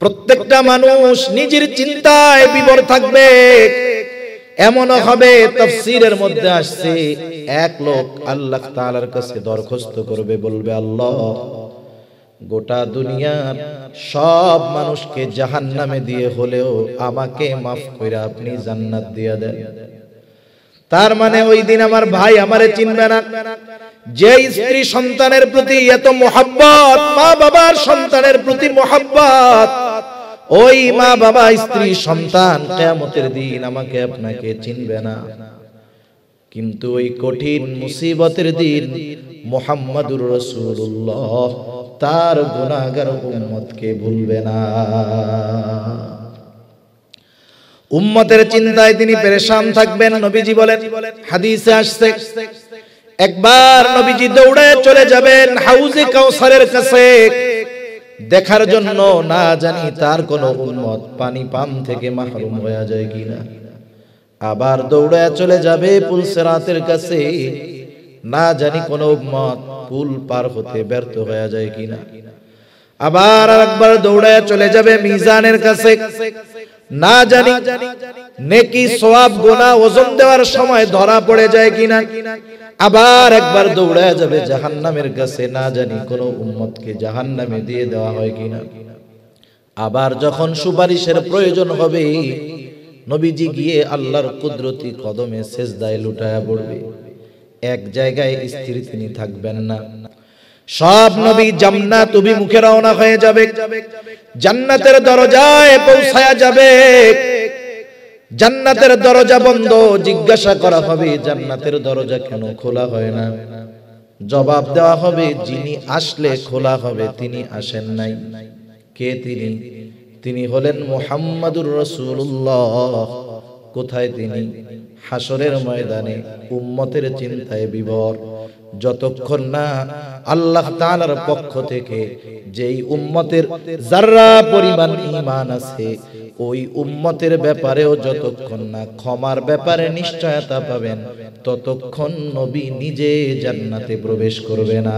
প্রত্যেকটা মানুষ নিজের চিন্তায় বিভোর থাকবে। এমনও হবে তাফসীরের মধ্যে আসছে, এক লোক আল্লাহ তাআলার কাছে দরখাস্ত করবে, বলবে আল্লাহ, গোটা দুনিয়ার সব মানুষকে জাহান্নামে দিয়ে হলেও আমাকে মাফ করে আপনি জান্নাত দিয়ে দেন। তার মানে ওই দিন আমার ভাই আমারে চিনবে না। যে স্ত্রী সন্তানের প্রতি এত মোহাব্বত, মা বাবার সন্তানের প্রতি মোহাব্বত, ওই মা বাবা স্ত্রী সন্তান কিয়ামতের দিন আমাকে আপনাকে চিনবে না। কিন্তু ওই কঠিন মুসিবতের দিন মুহাম্মাদুর রাসূলুল্লাহ তার গুনাহগার উম্মতকে ভুলবে না। উম্মতের চিন্তায় তিনি পেরেশান থাকবেন। নবীজি বলেন, হাদিসে আসছে, একবার নবীজি দৌড়ে চলে যাবেন হাউজে কাউসারের কাছে দেখার জন্য, না জানি তার কোন উম্মত পানি পান থেকে মাহরুম হয়ে যায় কিনা। আবার দৌড়ে চলে যাবে পুল সিরাতের কাছে, না জানি কোন উম্মত পুল পার হতে ব্যর্থ হয়ে যায় কিনা। আবার একবার দৌড়ে চলে যাবে মিজানের কাছে, না জানি নেকি সওয়াব গুনাহ ওজন দেওয়ার সময় ধরা পড়ে যায় কিনা। আবার একবার দৌড়ে যাবে জাহান্নামের কাছে, না জানি কোন উম্মতকে জাহান্নামে দিয়ে দেওয়া হয় কিনা। আবার যখন সুপারিশের প্রয়োজন হবে, নবীজি গিয়ে আল্লাহর কুদরতি কদমে সেজদায় লুটায়া পড়বে। এক জায়গায় স্থির তিনি থাকবেন না। সব নবী জান্নাত অভিমুখে রওনা হয়ে যাবে, জান্নাতের দরজায় পৌঁছায়া যাবে। জান্নাতের দরজা বন্ধ, জিজ্ঞাসা করা হবে জান্নাতের দরজা কেন খোলা হয় না। জবাব দেওয়া হবে, যিনি আসলে খোলা হবে তিনি আসেন নাই। কে তিনি? তিনি হলেন মুহাম্মাদুর রাসূলুল্লাহ। কোথায় তিনি? হাসরের ময়দানে উম্মতের চিন্তায় বিভোর। যতক্ষণ না আল্লাহ তাআলার পক্ষ থেকে যেই উম্মতের যারা পরিমাণ ঈমান আছে, ওই উম্মতের ব্যাপারেও যতক্ষণ না ক্ষমার ব্যাপারে নিশ্চয়তা পাবেন, ততক্ষণ নবী নিজে জান্নাতে প্রবেশ করবে না।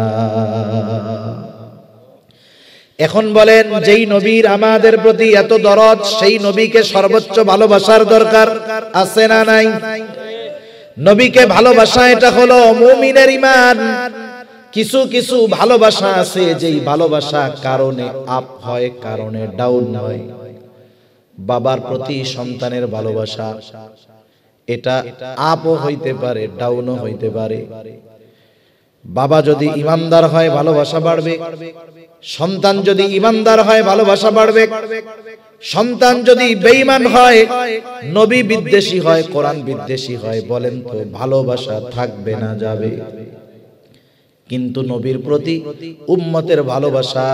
এখন বলেন, যেই নবীর আমাদের প্রতি এত দরদ, সেই নবীকে সর্বোচ্চ ভালোবাসার দরকার আছে না নাই? নবীকে ভালোবাসা এটা হলো মুমিনের ঈমান। কিছু কিছু ভালোবাসা আছে যেই ভালোবাসা কারণে আপ হয়, কারণে ডাউন হয়। বাবার প্রতি সন্তানের ভালোবাসা, এটা আপও হইতে পারে, ডাউনও হইতে পারে। বাবা যদি ইমানদার হয় ভালোবাসা বাড়বে, সন্তান যদি ইমানদার হয় ভালোবাসা বাড়বে। সন্তান যদি বেঈমান হয়, নবী বিদ্বেষী হয়, কোরআন বিদ্বেষী হয়, বলেন তো ভালোবাসা থাকবে না যাবে? কিন্তু নবীর প্রতি উম্মতের ভালোবাসা,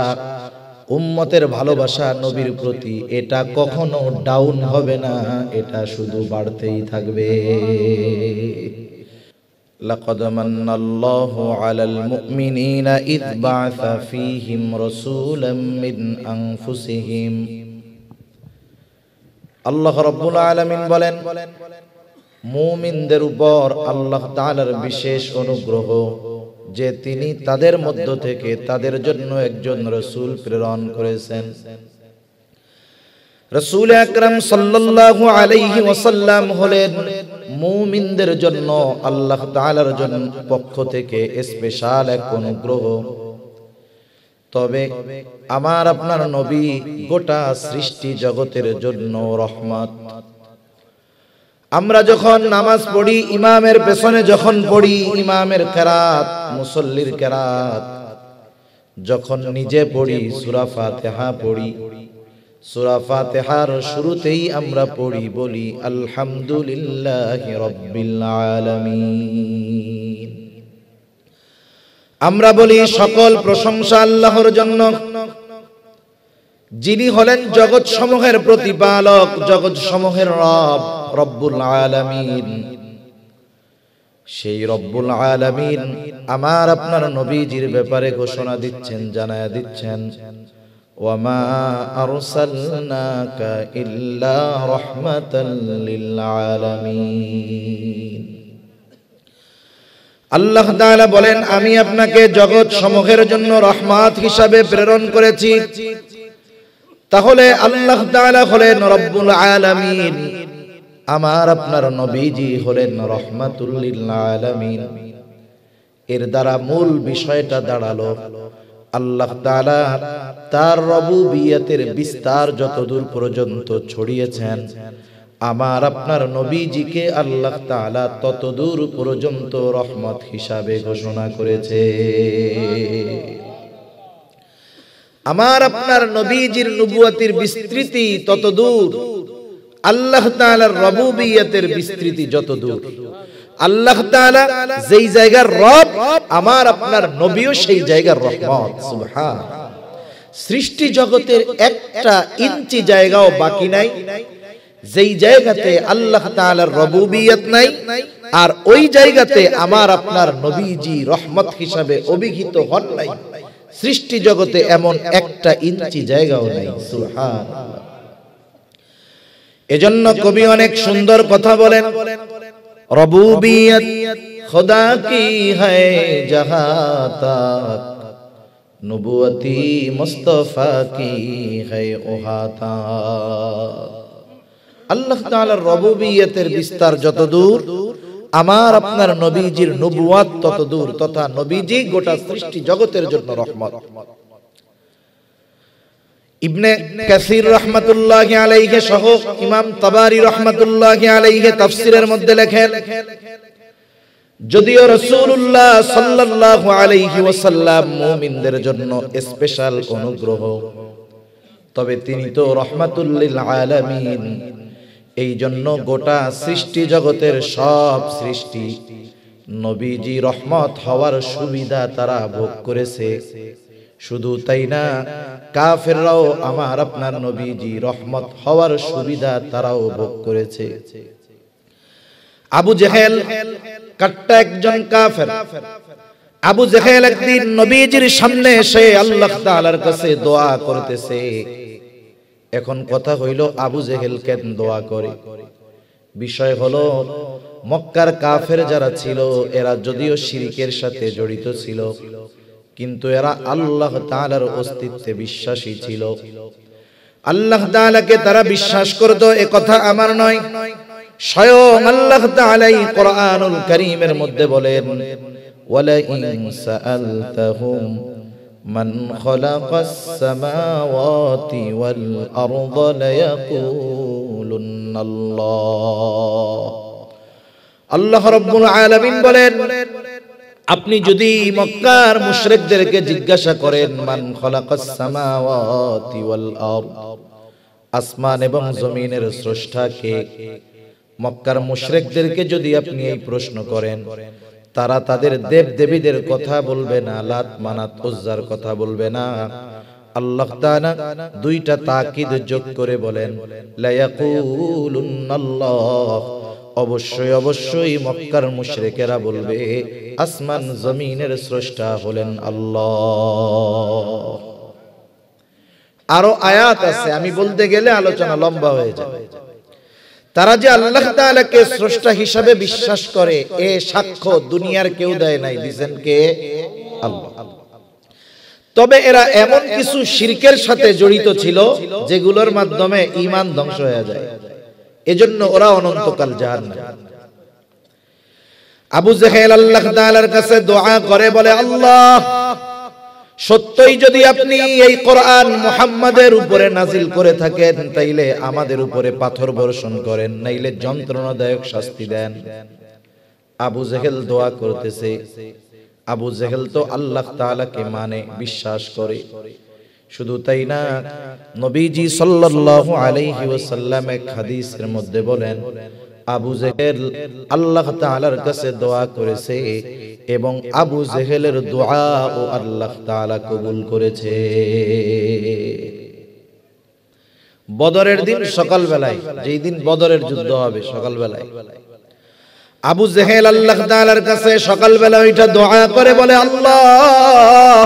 উম্মতের ভালোবাসা নবীর প্রতি, এটা কখনো ডাউন হবে না, এটা শুধু বাড়তেই থাকবে। লাকাদ মান্নাল্লাহু আলাল মুমিনিনা ইয বা'আসা ফীহিম রাসূলাম মিন আনফুসিহিম। আল্লাহ রাব্বুল আলামিন বলেন, মুমিনদের উপর আল্লাহ তাআলার বিশেষ অনুগ্রহ যে তিনি তাদের মধ্য থেকে তাদের জন্য একজন রাসূল প্রেরণ করেছেন। রাসূল আকরাম সাল্লাল্লাহু আলাইহি ওয়াসাল্লাম হলেন মুমিনদের জন্য আল্লাহ তাআলার পক্ষ থেকে স্পেশাল এক অনুগ্রহ। তবে আমার আপনার নবী গোটা সৃষ্টি জগতের জন্য রহমত। আমরা যখন নামাজ পড়ি, ইমামের পেছনে যখন পড়ি, ইমামের কেরাত, মুসল্লির কেরাত, যখন নিজে পড়ি সূরা ফাতিহা পড়ি, সূরা ফাতিহার শুরুতেই আমরা পড়ি, বলি আলহামদুলিল্লাহি রাব্বিল আলামিন। আমরা বলি সকল প্রশংসা আল্লাহর জন্য, যিনি হলেন জগৎ সমূহের প্রতিপালক, জগৎ সমূহের রব, রব্বুল আলামিন। সেই রব্বুল আলামিন আমার আপনার নবীজির ব্যাপারে ঘোষণা দিচ্ছেন, জানায়া দিচ্ছেন, ওয়ামা আরসালনাকা ইল্লা রাহমাতাল লিল আলামিন। আল্লাহ তাআলা বলেন, আমি আপনাকে জগৎ সমূহের জন্য রহমত হিসাবে প্রেরণ করেছি। তাহলে আল্লাহ তাআলা হলেন রব্বুল আলামিন, আমার আপনার নবীজি হলেন রাহমাতুল লিল আলামিন। এর দ্বারা মূল বিষয়টা দাঁড়ালো আল্লাহ তাআলা তার রুবুবিয়তের বিস্তার যতদূর পর্যন্ত ছড়িয়েছেন, আমার আপনার নবীজিকে আল্লাহ তাআলা ততদূর পর্যন্ত রহমত হিসাবে ঘোষণা করেছে। আমার আপনার নবীজির নবুয়তের বিস্তৃতি ততদূর, আল্লাহ তাআলার রুবুবিয়তের বিস্তৃতি যতদূর। আল্লাহ তাআলা যেই জায়গার রব, আমার আপনার নবীও সেই জায়গার রহমত। সুবহান। সৃষ্টি জগতের একটা ইঞ্চি জায়গাও বাকি নাই যেই জায়গাতে আল্লাহ তাআলার রুবুবিয়ত নাই, আর ওই জায়গাতে আমার আপনার নবীজি রহমত হিসাবে অভিহিত হন নাই। সৃষ্টি জগতে এমন একটা ইঞ্চি জায়গাও নাই। সুবহানাল্লাহ। এজন্য কবি অনেক সুন্দর কথা বলেন, রুবুবিয়ত খুদা কি হ্যায় জাহাঁ তক, নবুয়তি মুস্তাফা কি হ্যায় ওহা তক। আল্লাহ তাআলার রুবুবিয়তের বিস্তার যতদূর, আমার আপনার নবীজির নবুয়ত ততদূর, তথা নবীজি গোটা সৃষ্টি জগতের জন্য রহমত। ইবনে কাসির রাহমাতুল্লাহি আলাইহি সহ ইমাম তাবারি রাহমাতুল্লাহি আলাইহি তাফসীরের মধ্যে লেখেন, যদিও রাসূলুল্লাহ সাল্লাল্লাহু আলাইহি ওয়াসাল্লাম মুমিনদের জন্য স্পেশাল অনুগ্রহ, তবে তিনি তো রাহমাতুল লিল আলামিন। এই জন্য গোটা সৃষ্টি জগতের সব সৃষ্টি নবীজি রহমত হওয়ার সুবিধা তারা ভোগ করেছে। শুধু তাই না, কাফেররাও আমার আপনার নবীজি রহমত হওয়ার সুবিধা তারাও ভোগ করেছে। আবু জেহেল কাট্টা একজন কাফের। আবু জেহেল একদিন নবীজির সামনে এসে আল্লাহ তাআলার কাছে দোয়া করতেছে। এখন কথা হইল, আবু জেহেল কেন দোয়া করে? বিষয় হলো, মক্কার কাফের যারা ছিল এরা যদিও শিরকের সাথে জড়িত ছিল, কিন্তু এরা আল্লাহ তাআলার অস্তিত্বে বিশ্বাসী ছিল। আল্লাহ তাআলাকে তারা বিশ্বাস করত, এ কথা আমার নয়, স্বয়ং আল্লাহ তাআলাই কোরআনুল কারীমের মধ্যে বলেন, ওয়ালা ইন সাআলতাহুম মান খালাকাস সামাওয়াতি ওয়াল আরদা লায়াকুলুন্নাল্লাহ। আল্লাহ রাব্বুল আলামিন বলেন, আপনি যদি মক্কার মুশরিকদেরকে জিজ্ঞাসা করেন, মান খালাকাস সামাওয়াতি ওয়াল আরদ, আসমান এবং জমিনের স্রষ্টা কে, মক্কার মুশরিকদেরকে যদি আপনি এই প্রশ্ন করেন, তারা তাদের দেব দেবীদের কথা বলবে না, লাত মানাত উজ্জার কথা বলবে না। আল্লাহ তাআলা দুইটা তাকিদ যোগ করে বলেন, লা ইয়াকুলুন্নাল্লাহ, অবশ্যই অবশ্যই মক্কার মুশরিকেরা বলবে আসমান জমিনের স্রষ্টা হলেন আল্লাহ। আরো আয়াত আছে, আমি বলতে গেলে আলোচনা লম্বা হয়ে যাবে। তারা যে আল্লাহ তাআলাকে স্রষ্টা হিসাবে বিশ্বাস করে, এ সাক্ষ্য দুনিয়ার কেউ দেয় নাই, দিবেন কে? আল্লাহ। তবে এরা এমন কিছু শিরকের সাথে জড়িত ছিল যেগুলোর মাধ্যমে ঈমান ধ্বংস হয়ে যায়, এজন্য ওরা অনন্তকাল জাহান্নামে। আবু জেহেল আল্লাহ তাআলার কাছে দোয়া করে, বলে, আল্লাহ, সত্যই যদি আপনি এই কোরআন মুহাম্মাদের উপরে নাজিল করে থাকেন, তাইলে আমাদের উপরে পাথর বর্ষণ করেন, নাইলে যন্ত্রণাদায়ক শাস্তি দেন। আবু জেহেল দোয়া করতেছে। আবু জেহেল তো আল্লাহ তাআলাকে মানে, বিশ্বাস করে। শুধু তাই না, নবীজি সাল্লাল্লাহু আলাইহি ওয়াসাল্লাম এক হাদিসের মধ্যে বলেন, আবু জেহেল আল্লাহ তাআলার কাছে দোয়া করেছে এবং আবু জেহেলের দোয়া ও আল্লাহ তাআলা কবুল করেছে। বদরের দিন সকালবেলায়, যেই দিন বদরের যুদ্ধ হবে, সকালবেলায় আবু জেহেল আল্লাহ তাআলার কাছে সকালবেলা ওইটা দোয়া করে, বলে, আল্লাহ,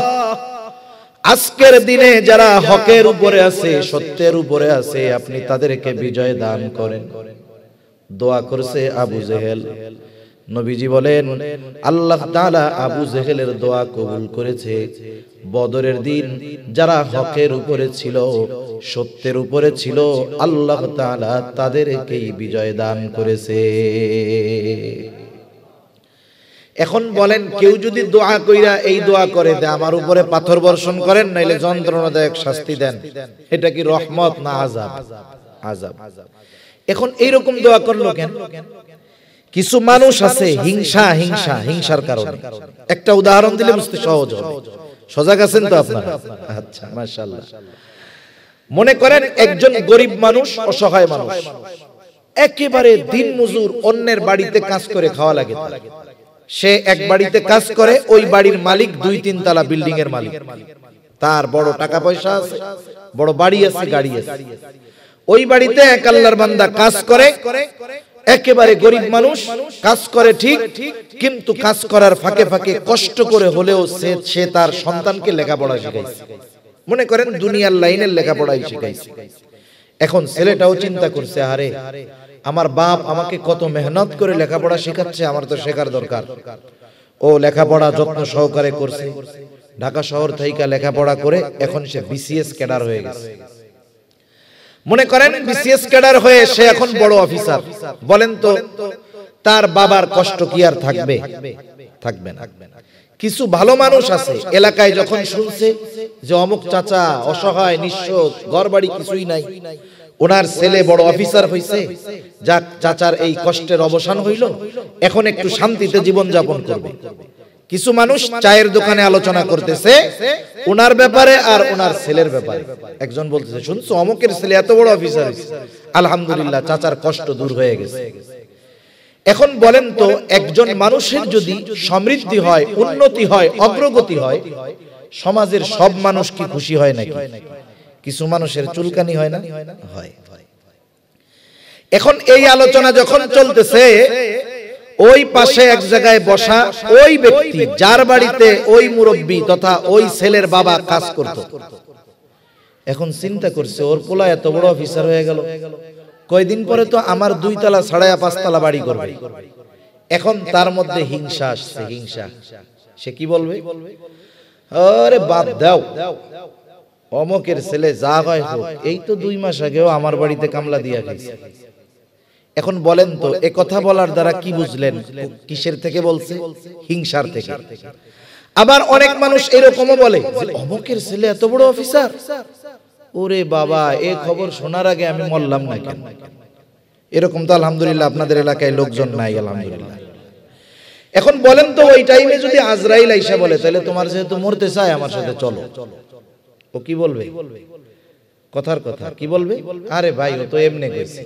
আজকের দিনে যারা হকের উপরে আছে, সত্যের উপরে আছে, আপনি তাদেরকে বিজয় দান করেন। দোয়া করছে আবু জেহেল। নবীজি বলেন আল্লাহ তাআলা আবু জেহেলের দোয়া কবুল করেছে। বদরের দিন যারা হকের উপরে ছিল, সত্যের উপরে ছিল, আল্লাহ তাআলা তাদেরকেই বিজয় দান করেছে। এখন বলেন কেউ যদি দোয়া কইরা এই দোয়া করে যে আমার উপরে পাথর বর্ষণ করেন নাইলে যন্ত্রণাদায়ক শাস্তি দেন, এটা কি রহমত না আযাব? আযাব। এখন এইরকম দোয়া করলো কেন? কিছু মানুষ আছে হিংসার কারণে। একটা উদাহরণ দিলে বুঝতে সহজ হবে। সজাগ আছেন তো আপনারা? আচ্ছা, মাশাআল্লাহ। মনে করেন একজন গরিব মানুষ, অসহায় মানুষ, একেবারে দিন মজুর, অন্যের বাড়িতে কাজ করে খাওয়া লাগে। সে এক বাড়িতে কাজ করে, ওই বাড়ির মালিক 2-3 তলা বিল্ডিং এর মালিক। তার বড় টাকা পয়সা আছে, বড় বাড়ি আছে, গাড়ি আছে। ওই বাড়িতে এক আল্লাহর বান্দা কাজ করে, একেবারে গরিব মানুষ, কাজ করে ঠিক, কিন্তু কাজ করার ফাঁকে ফাঁকে কষ্ট করে হলেও সে তার সন্তানকে লেখাপড়া শিখাইছে। মনে করেন দুনিয়ার লাইনের লেখাপড়াই শিখাইছে। এখন ছেলেটাও চিন্তা করছে, আরে আমার বাপ আমাকে কত মেহনত করে লেখাপড়া শেখাচ্ছে, আমার তো শেখার দরকার। ও লেখাপড়া যত্ন সহকারে করছে, ঢাকা শহর থেকে লেখাপড়া করে এখন সে বিসিএস ক্যাডার হয়ে গেছে। মনে করেন বিসিএস ক্যাডার হয়ে সে এখন বড় অফিসার। বলেন তো তার বাবার কষ্ট কি আর থাকবে? থাকবে না। কিছু ভালো মানুষ আছে এলাকায়, যখন শুনছে যে অমুক চাচা অসহায়, নিঃস্ব, ঘরবাড়ি কিছুই নাই, ওনার ছেলে বড় অফিসার হইছে, যাক চাচার এই কষ্টের অবসান হইল, এখন একটু শান্তিতে জীবন যাপন করবে। কিছু মানুষ চায়ের দোকানে আলোচনা করতেছে ওনার ব্যাপারে আর ওনার ছেলের ব্যাপারে। একজন বলতেছে, শুনছো অমুকের ছেলে এত বড় অফিসার হইছে, আলহামদুলিল্লাহ চাচার কষ্ট দূর হয়ে গেছে। এখন বলেন তো একজন মানুষের যদি সমৃদ্ধি হয়, উন্নতি হয়, অগ্রগতি হয়, সমাজের সব মানুষ কি খুশি হয় নাকি? কিছু মানুষের চুলকানি হয় না? হয়। এখন এই আলোচনা যখন চলতেছে, ওই পাশে এক জায়গায় বসা ওই ব্যক্তি যার বাড়িতে ওই মুরব্বী তথা ওই ছেলের বাবা কাজ করত, এখন চিন্তা করছে ওর পোলা এত বড় অফিসার হয়ে গেল, কয়দিন পরে তো আমার 2 তলা ছাড়া 5 তলা বাড়ি করবে। এখন তার মধ্যে হিংসা আসছে, হিংসা। সে কি বলবে? আরে বাদ দাও, অমুকের ছেলে যা হয় হোক, এই তো 2 মাস আগেও আমার বাড়িতে কামলা দিয়া গেছে। এখন বলেন তো এ কথা বলার দ্বারা কি বুঝলেন? কিসের থেকে বলছে? হিংসার থেকে। আবার অনেক মানুষ এরকমও বলে যে অমুকের ছেলে এত বড় অফিসার, ওরে বাবা এই খবর শোনার আগে আমি মরলাম না কেন। এরকম তো আলহামদুলিল্লাহ আপনাদের এলাকায় লোকজন নাই, আলহামদুলিল্লাহ। এখন বলেন তো ওই টাইমে যদি আজরাইল আইসা বলে তাহলে তোমার যেহেতু মরতে চায় আমার সাথে চলো, ও কি বলবে? কথার কথা কি বলবে? আরে ভাই ও তো এমনি গেছে।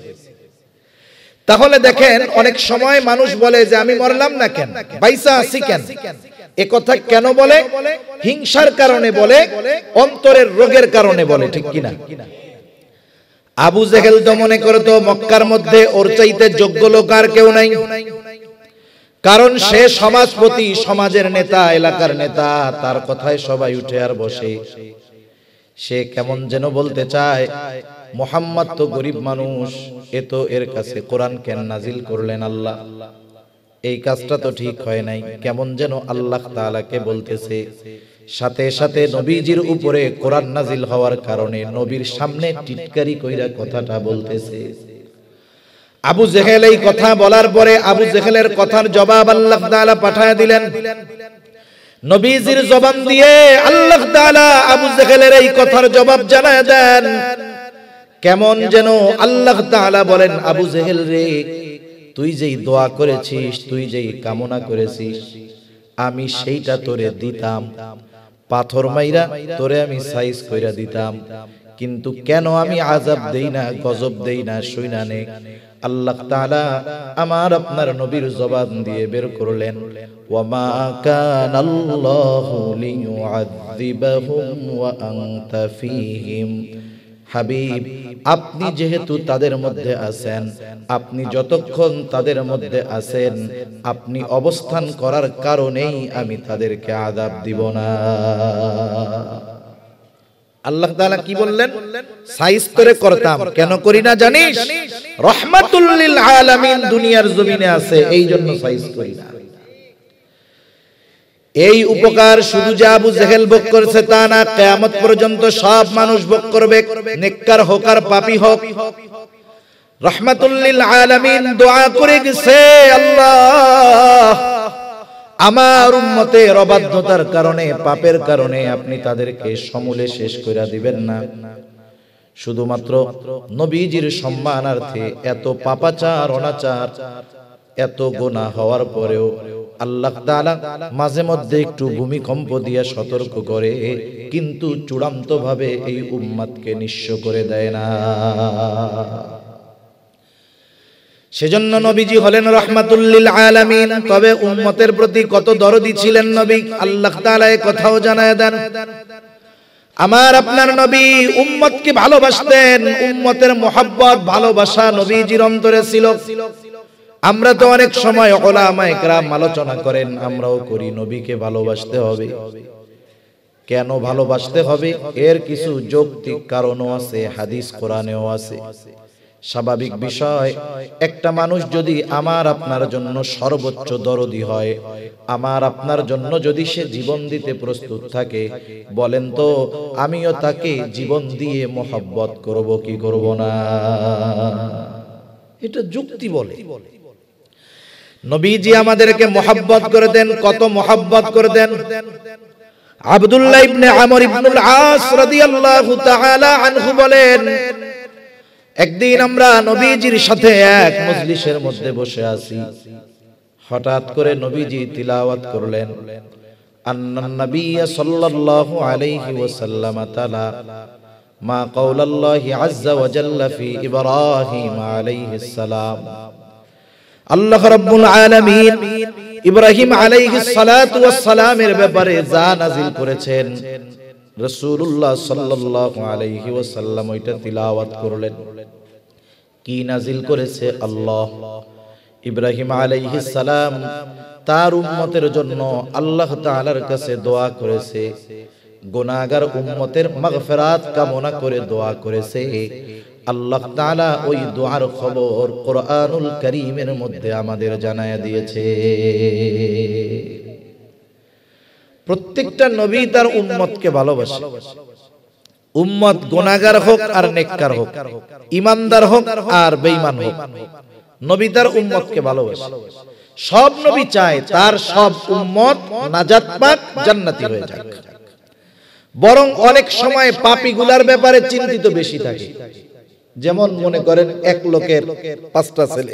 তাহলে দেখেন অনেক সময় মানুষ বলে যে আমি মরলাম না কেন, বাইসা আছি কেন। এ কথা কেন বলে? হিংসার কারণে বলে, অন্তরের রোগের কারণে বলে, ঠিক কিনা? আবু জেহেল তো মনে করতো মক্কার মধ্যে ওর চাইতে যোগ্য লোক আর কেউ নাই, কারণ সে সমাজপতি, সমাজের নেতা, এলাকার নেতা, তার কথায় সবাই উঠে আর বসে। সে কেমন যেন বলতে চায় মুহাম্মদ তো গরিব মানুষ, এ তো এর কাছে কোরআন কেন নাজিল করলেন আল্লাহ, এই কাজটা তো ঠিক হয় নাই। কেমন যেন আল্লাহ তাআলাকে বলতেছে, সাথে সাথে নবীজির উপরে কোরআন নাজিল হওয়ার কারণে নবীর সামনে টিটকারি কইরা কথাটা বলতেছে। আবু জেহেল এই কথা বলার পরে আবু জেহেলের কথার জবাব আল্লাহ তাআলা পাঠায় দিলেন। নবীজির জবান দিয়ে আল্লাহ তাআলা আবু জেহেলের এই কথার জবাব জানায় দেন। কেমন যেন আল্লাহ তাআলা বলেন, আবু জেহেল রে, তুই যেই দোয়া করেছিস, তুই যেই কামনা করেছিস, আমি সেইটা তোরে দিতাম, পাথর মাইরা তোরে আমি সাইজ কইরা দিতাম, কিন্তু কেন আমি আযাব দেই না, গজব দেই না, শুইনা নে। আল্লাহ তাআলা আমার আপনার নবীর জবান দিয়ে বের করলেন, ওয়া মা কানাল্লাহু লিয়ুআযযিবাহুম ওয়া আনতা ফীহিম। হাবিব, আপনি যেহেতু তাদের মধ্যে আছেন, আপনি যতক্ষণ তাদের মধ্যে আছেন, আপনি অবস্থান করার কারণেই আমি তাদেরকে আযাব দিব না। আল্লাহ তাআলা কি বললেন? সাইজ করে করতাম, কেন করি না জানিস? রাহমাতুল লিল আলামিন দুনিয়ার জমিনে আছে, এই জন্য সাইজ করি না। এই উপকার শুধু যে আবু জেহেল ভোগ করেছে তা না, কিয়ামত পর্যন্ত সব মানুষ ভোগ করবে, নেককার হোক আর পাপী হোক। রাহমাতুল লিল আলামিন দোয়া করে গেছে, আল্লাহ আমার উম্মতের অবাধ্যতার কারণে, পাপের কারণে আপনি তাদেরকে সমূলে শেষ করে দিবেন না। শুধুমাত্র নবীজির সম্মানার্থে এত পাপাচার অনাচার এত গুনাহ হওয়ার পরেও আল্লাহ তাআলা মাঝে মধ্যে একটু ভূমিকম্প দিয়ে সতর্ক করে, কিন্তু চূড়ান্ত ভাবে এই উম্মতকে নিঃস্ব করে দেয় না। সেজন্য নবীজি হলেন রাহমাতুল লিল আলামিন। তবে উম্মতের প্রতি কত দরদি ছিলেন নবী, আল্লাহ তাআলা এই কথাও জানায় দেন। আমার আপনার নবী উম্মতকে ভালোবাসতেন, উম্মতের মুহাব্বত ভালোবাসা নবীজির অন্তরে ছিল। আমরা তো অনেক সময় উলামায়ে কেরাম আলোচনা করেন, আমরাও করি নবীকে ভালোবাসতে হবে। কেন ভালোবাসতে হবে? এর কিছু যৌক্তিক কারণও আছে, হাদিস কোরআনেও আছে। স্বাভাবিক বিষয়, একটা মানুষ যদি আমার আপনার জন্য সর্বোচ্চ দরদি হয়, আমার আপনার জন্য যদি সে জীবন দিতে প্রস্তুত থাকে, বলেন তো আমিও তাকে জীবন দিয়ে মোহাব্বত করব কি করব না? এটা যুক্তি বলে। নবীজি আমাদেরকে মোহাব্বত করে দেন, কত মোহাব্বত করে দেন। আব্দুল্লাহ ইবনে আমর ইবনুল আস রাদিয়াল্লাহু তাআলা আনহু বলেন, একদিন আমরা নবীজির সাথে এক মজলিসের মধ্যে বসে আছি, হঠাৎ করে নবীজি তিলাওয়াত করলেন, আন্নান নবী সাল্লাল্লাহু আলাইহি ওয়াসাল্লাম তাআলা মা কাওলাল্লাহি আযজা ওয়া জাল্লা ফি ইব্রাহিম আলাইহিস সালাম। আল্লাহ রাব্বুল আলামিন ইব্রাহিম আলাইহিস সালাতু ওয়াস সালামের ব্যাপারে যা নাযিল করেছেন, রাসূলুল্লাহ সাল্লাল্লাহু আলাইহি ওয়াসাল্লাম ওইটা তিলাওয়াত করলেন। কি নাযিল করেছে? আল্লাহ ইব্রাহিম আলাইহিস সালাম তার উম্মতের জন্য আল্লাহ তাআলার কাছে দোয়া করেছে, গুনাহগার উম্মতের মাগফিরাত কামনা করে দোয়া করেছে। আল্লাহ তাআলা ওই দোয়ার খবর কোরআনুল কারীমের মধ্যে আমাদের জানায়া দিয়েছে। প্রত্যেকটা নবী তার উম্মতকে ভালোবাসে। উম্মত গুনাহগার হোক আর নেককার হোক, ঈমানদার হোক আর বেঈমান হোক, নবী তার উম্মতকে ভালোবাসে। সব নবী চায় তার সব উম্মত নাজাত পাক, জান্নাতি হয়ে যাক। বরং অনেক সময় পাপীগুলার ব্যাপারে চিন্তিত বেশি থাকে। যেমন মনে করেন এক লোকের 5টা ছেলে,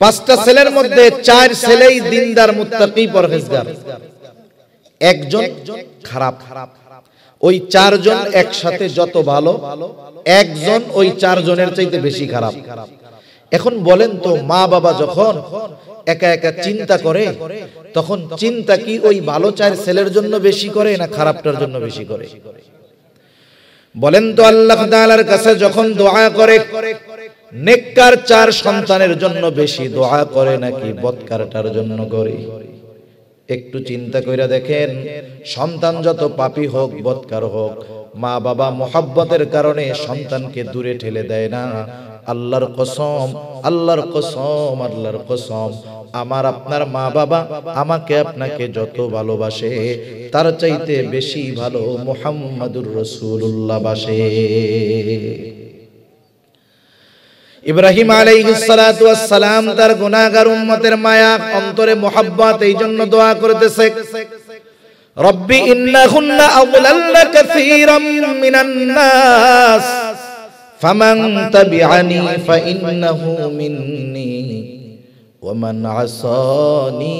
5টা ছেলের মধ্যে 4 ছেলেই দিনদার, মুত্তাকি, পরহেজগার, একজন খারাপ। ওই 4 জন একসাথে যত ভালো, একজন ওই 4 জনের চাইতে বেশি খারাপ। এখন বলেন তো, মা বাবা যখন একা একা চিন্তা করে, তখন চিন্তা কি ওই ভালো 4 ছেলের জন্য বেশি করে না খারাপটার জন্য বেশি করে? বলেন তো, আল্লাহ তাআলার কাছে যখন দোয়া করে, নেককার 4 সন্তানের জন্য বেশি দোয়া করে নাকি বদকারটার জন্য করে? একটু চিন্তা কইরা দেখেন, সন্তান যত পাপী হোক, বদকার হোক, মা বাবা মোহাব্বতের কারণে সন্তানকে দূরে ঠেলে দেয় না। আল্লাহর কসম, আল্লাহর কসম, আল্লাহর কসম, আমার আপনার মা বাবা আমাকে আপনাকে যত ভালোবাসে, তার চাইতে বেশি ভালো মুহাম্মাদুর রাসূলুল্লাহ বাসে। ইব্রাহিম আলাইহিস সালাতু ওয়াস সালাম তার গুনাহগার উম্মতের মায়া, অন্তরে মুহাব্বত, এই জন্য দোয়া করতেছে, রব্বি ইন্নাহুন্না আযলালনা কাসীরাম মিনান নাস ফামান তাবিআনি ফাইন্নাহু মিন্নি ওয়া মান আসানি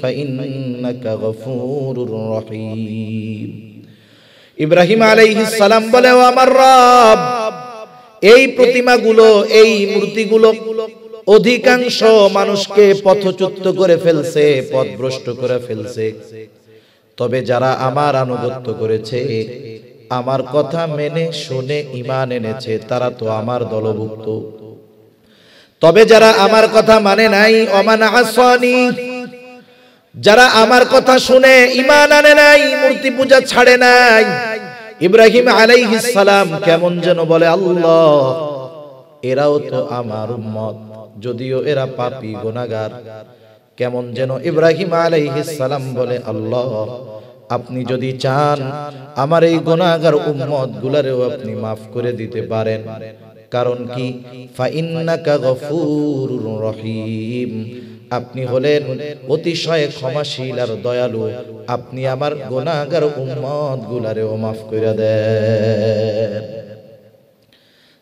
ফাইন্নাকা গফুরুর রহিম। ইব্রাহিম আলাইহিস সালাম বলে, ও আমার রব, এই প্রতিমাগুলো, এই মূর্তিগুলো অধিকাংশ মানুষকে পথচ্যুত করে ফেলছে, পথভ্রষ্ট করে ফেলছে। তবে যারা আমার আনুগত্য করেছে, আমার কথা মেনে শুনে ঈমান এনেছে, তারা তো আমার দলভুক্ত। তবে যারা আমার কথা মানে নাই, ওমান আসানি, যারা আমার কথা শুনে ঈমান আনে নাই, মূর্তি পূজা ছাড়ে নাই, ইব্রাহিম আলাইহিস সালাম কেমন যেন বলে, আল্লাহ এরাও তো আমার উম্মত, যদিও এরা পাপী গুনাহগার। কেমন যেন ইব্রাহিম আলাইহিস সালাম বলে, আল্লাহ আপনি যদি চান আমার এই গুনাহগার উম্মত গুলারেও আপনি মাফ করে দিতে পারেন। কারণ কি? ফাইন্নাকা গফুরুর রহিম, আপনি হলেন অতিশয় ক্ষমাশীল আর দয়ালু, আপনি আমার গুনাহগার উম্মত গুলারেও মাফ করে দেন।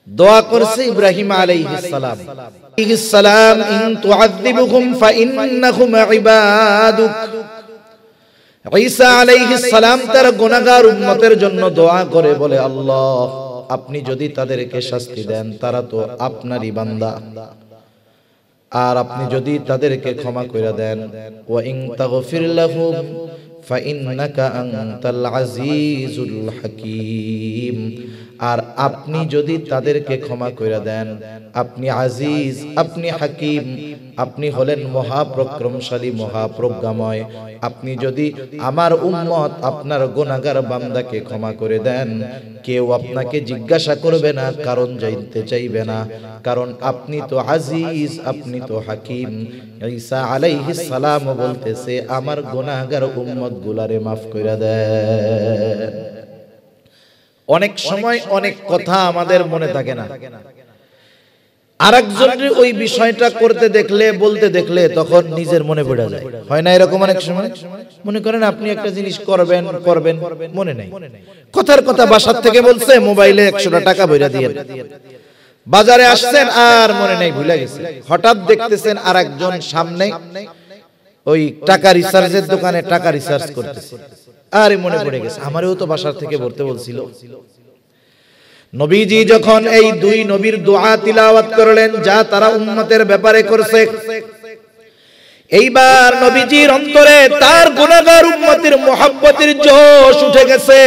দোয়া করছে ইব্রাহিম আলাইহিস সালাম, ইন তুআযিবুহুম ফাইন্নাহুম ইবাদুক। ঈসা আলাইহিস সালাম তার গুনাহগার উম্মতের জন্য দোয়া করে বলে, আল্লাহ আপনি যদি তাদেরকে শাস্তি দেন তারা তো আপনারই বান্দা, আর আপনি যদি তাদেরকে ক্ষমা করে দেন, ওয়া ইন তাগফির লাহুম ফাইন্নাকা আনতাল আজিজুল হাকীম, আর আপনি যদি তাদেরকে ক্ষমা করে দেন, আপনি আজিজ, আপনি হাকিম, আপনি হলেন মহাপরাক্রমশালী, মহাপ্রজ্ঞাময়। আপনি যদি আমার উম্মত আপনার গুনাহগার বান্দাকে ক্ষমা করে দেন, কেউ আপনাকে জিজ্ঞাসা করবে না, কারণ জানতে চাইবে না, কারণ আপনি তো আজিজ, আপনি তো হাকিম। ঈসা আলাইহিস সালাম বলতেছে, আমার গুনাহগার উম্মত গুলারে মাফ করে দেন। অনেক সময় অনেক কথা আমাদের মনে থাকে না, আরেকজনের ওই বিষয়টা করতে দেখলে, বলতে দেখলে তখন নিজের মনে পড়ে যায়। হয় না এরকম? অনেক সময় মনে করেন আপনি একটা জিনিস করবেন, মনে নেই, কথার কথা বাসার থেকে বলছে, মোবাইলে 100 টাকা ভইরা দিয়ে বাজারে আসছেন আর মনে নেই, ভুলে গেছে। হঠাৎ দেখতেছেন আরেকজন সামনে ওই টাকা রিচার্জের দোকানে টাকা রিচার্জ করতেছে, আরে মনে পড়ে গেছে, আমারও তো বাসার থেকে ভরতে বলছিল। নবীজি যখন এই দুই নবীর দোয়া তিলাওয়াত করলেন, যা তারা উম্মতের ব্যাপারে করছে, এইবার নবীজির অন্তরে তার গুনাহগার উম্মতের মুহাব্বতের জোশ উঠে গেছে।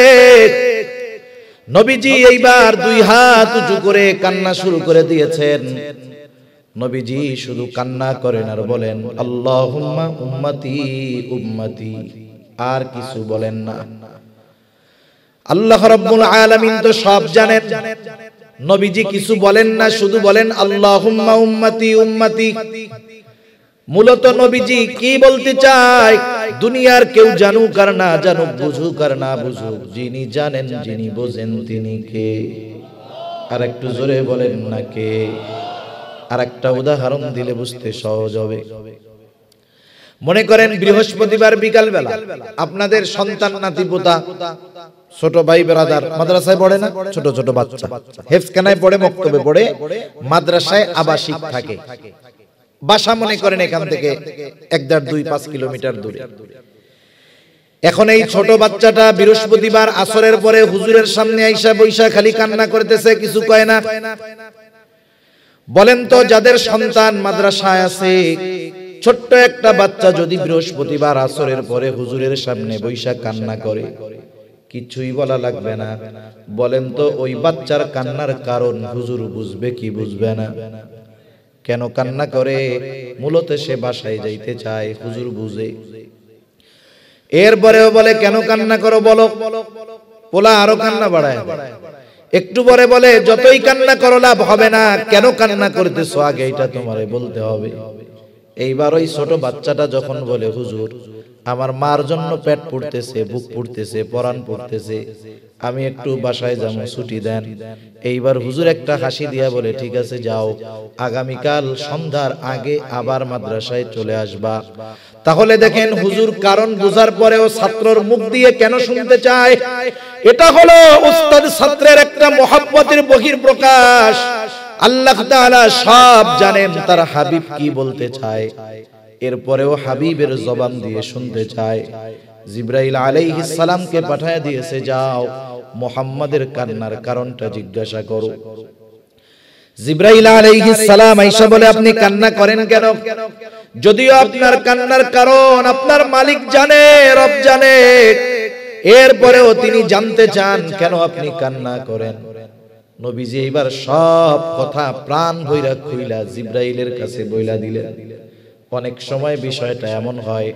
নবীজি এইবার দুই হাত উঁচু করে কান্না শুরু করে দিয়েছেন। নবীজি শুধু কান্না করেন আর বলেন, আল্লাহুম্মা উম্মতি উম্মতি, আর কিছু বলেন না। আল্লাহ রাব্বুল আলামিন তো সব জানেন, নবীজি কিছু বলেন না, শুধু বলেন আল্লাহুম্মা উম্মতি উম্মতি। মূলত নবীজি কি বলতে চায়, দুনিয়ার কেউ জানুক আর না জানুক, বুঝুক আর না বুঝুক, যিনি জানেন, যিনি বোঝেন, তিনি কে? আর একটু জোরে বলেন না কে? আর একটা উদাহরণ দিলে বুঝতে সহজ হবে। মনে করেন বৃহস্পতিবার বিকাল বেলা আপনাদের সন্তান নাতিপোতা, ছোট ভাই ব্রাদার মাদ্রাসায় পড়ে না, ছোট ছোট বাচ্চা হেফজখানায় পড়ে, মক্তবে পড়ে, মাদ্রাসায় আবাসিক থাকে, বাসা মনে করেন এখান থেকে 1.5-2-5 কিলোমিটার দূরে। এখন এই ছোট বাচ্চাটা বৃহস্পতিবার আসরের পরে হুজুরের সামনে আইসা বৈশা খালি কান্না করতেছে, কিছু কয় না। বলেন তো, যাদের সন্তান মাদ্রাসায় আছে, ছোট্ট একটা বাচ্চা যদি বৃহস্পতিবার আসরের পরে হুজুরের সামনে বৈশা কান্না করে, কিছুই বলা লাগবে না। বলেন তো ওই বাচ্চার কান্নার কারণ হুজুর বুঝবে কি বুঝবে না? কেন কান্না করে? মূলত সে বাসায় যাইতে চায়, হুজুর বুঝে। এরপরেও বলে কেন কান্না করো বলো, পোলা আরো কান্না বাড়ায়। একটু পরে বলে যতই কান্না করো লাভ হবে না, কেন কান্না করতেছো আগে এটা তোমারে বলতে হবে। এইবার ওই ছোট বাচ্চাটা যখন বলে হুজুর আমার মার জন্য পেট পুড়তেছে, বুক পুড়তেছে, পরাণ পুড়তেছে, আমি একটু বাসায় যাবো, ছুটি দেন। এইবার হুজুর একটা হাসি দিয়া বলে ঠিক আছে যাও, আগামীকাল সন্ধ্যার আগে আবার মাদ্রাসায় চলে আসবা। তাহলে দেখেন হুজুর কারণ বুঝার পরেও ছাত্রর মুখ দিয়ে কেন শুনতে চায়? এটা হলো উস্তাদ ছাত্রের একটা মহব্বতের বহিঃপ্রকাশ। আল্লাহ তাআলা সব জানেন তার হাবিব কি বলতে চায়, এরপরেও হাবিবের জবান দিয়ে শুনতে চায়। জিবরাইল আলাইহিস সালামকে পাঠায় দিয়েছে, যাও মুহাম্মাদের কান্নার কারণটা জিজ্ঞাসা করো। জিবরাইল আলাইহিস সালাম আয়েশা বলে আপনি কান্না করেন কেন? যদিও আপনার কান্নার কারণ আপনার মালিক জানে, রব জানে, এরপরেও তিনি জানতে চান কেন আপনি কান্না করেন। নবীজি এবার সব কথা প্রাণ ভইরা খুইলা জিবরাইলের কাছে বইলা দিলেন। অনেক সময় বিষয়টা এমন হয়,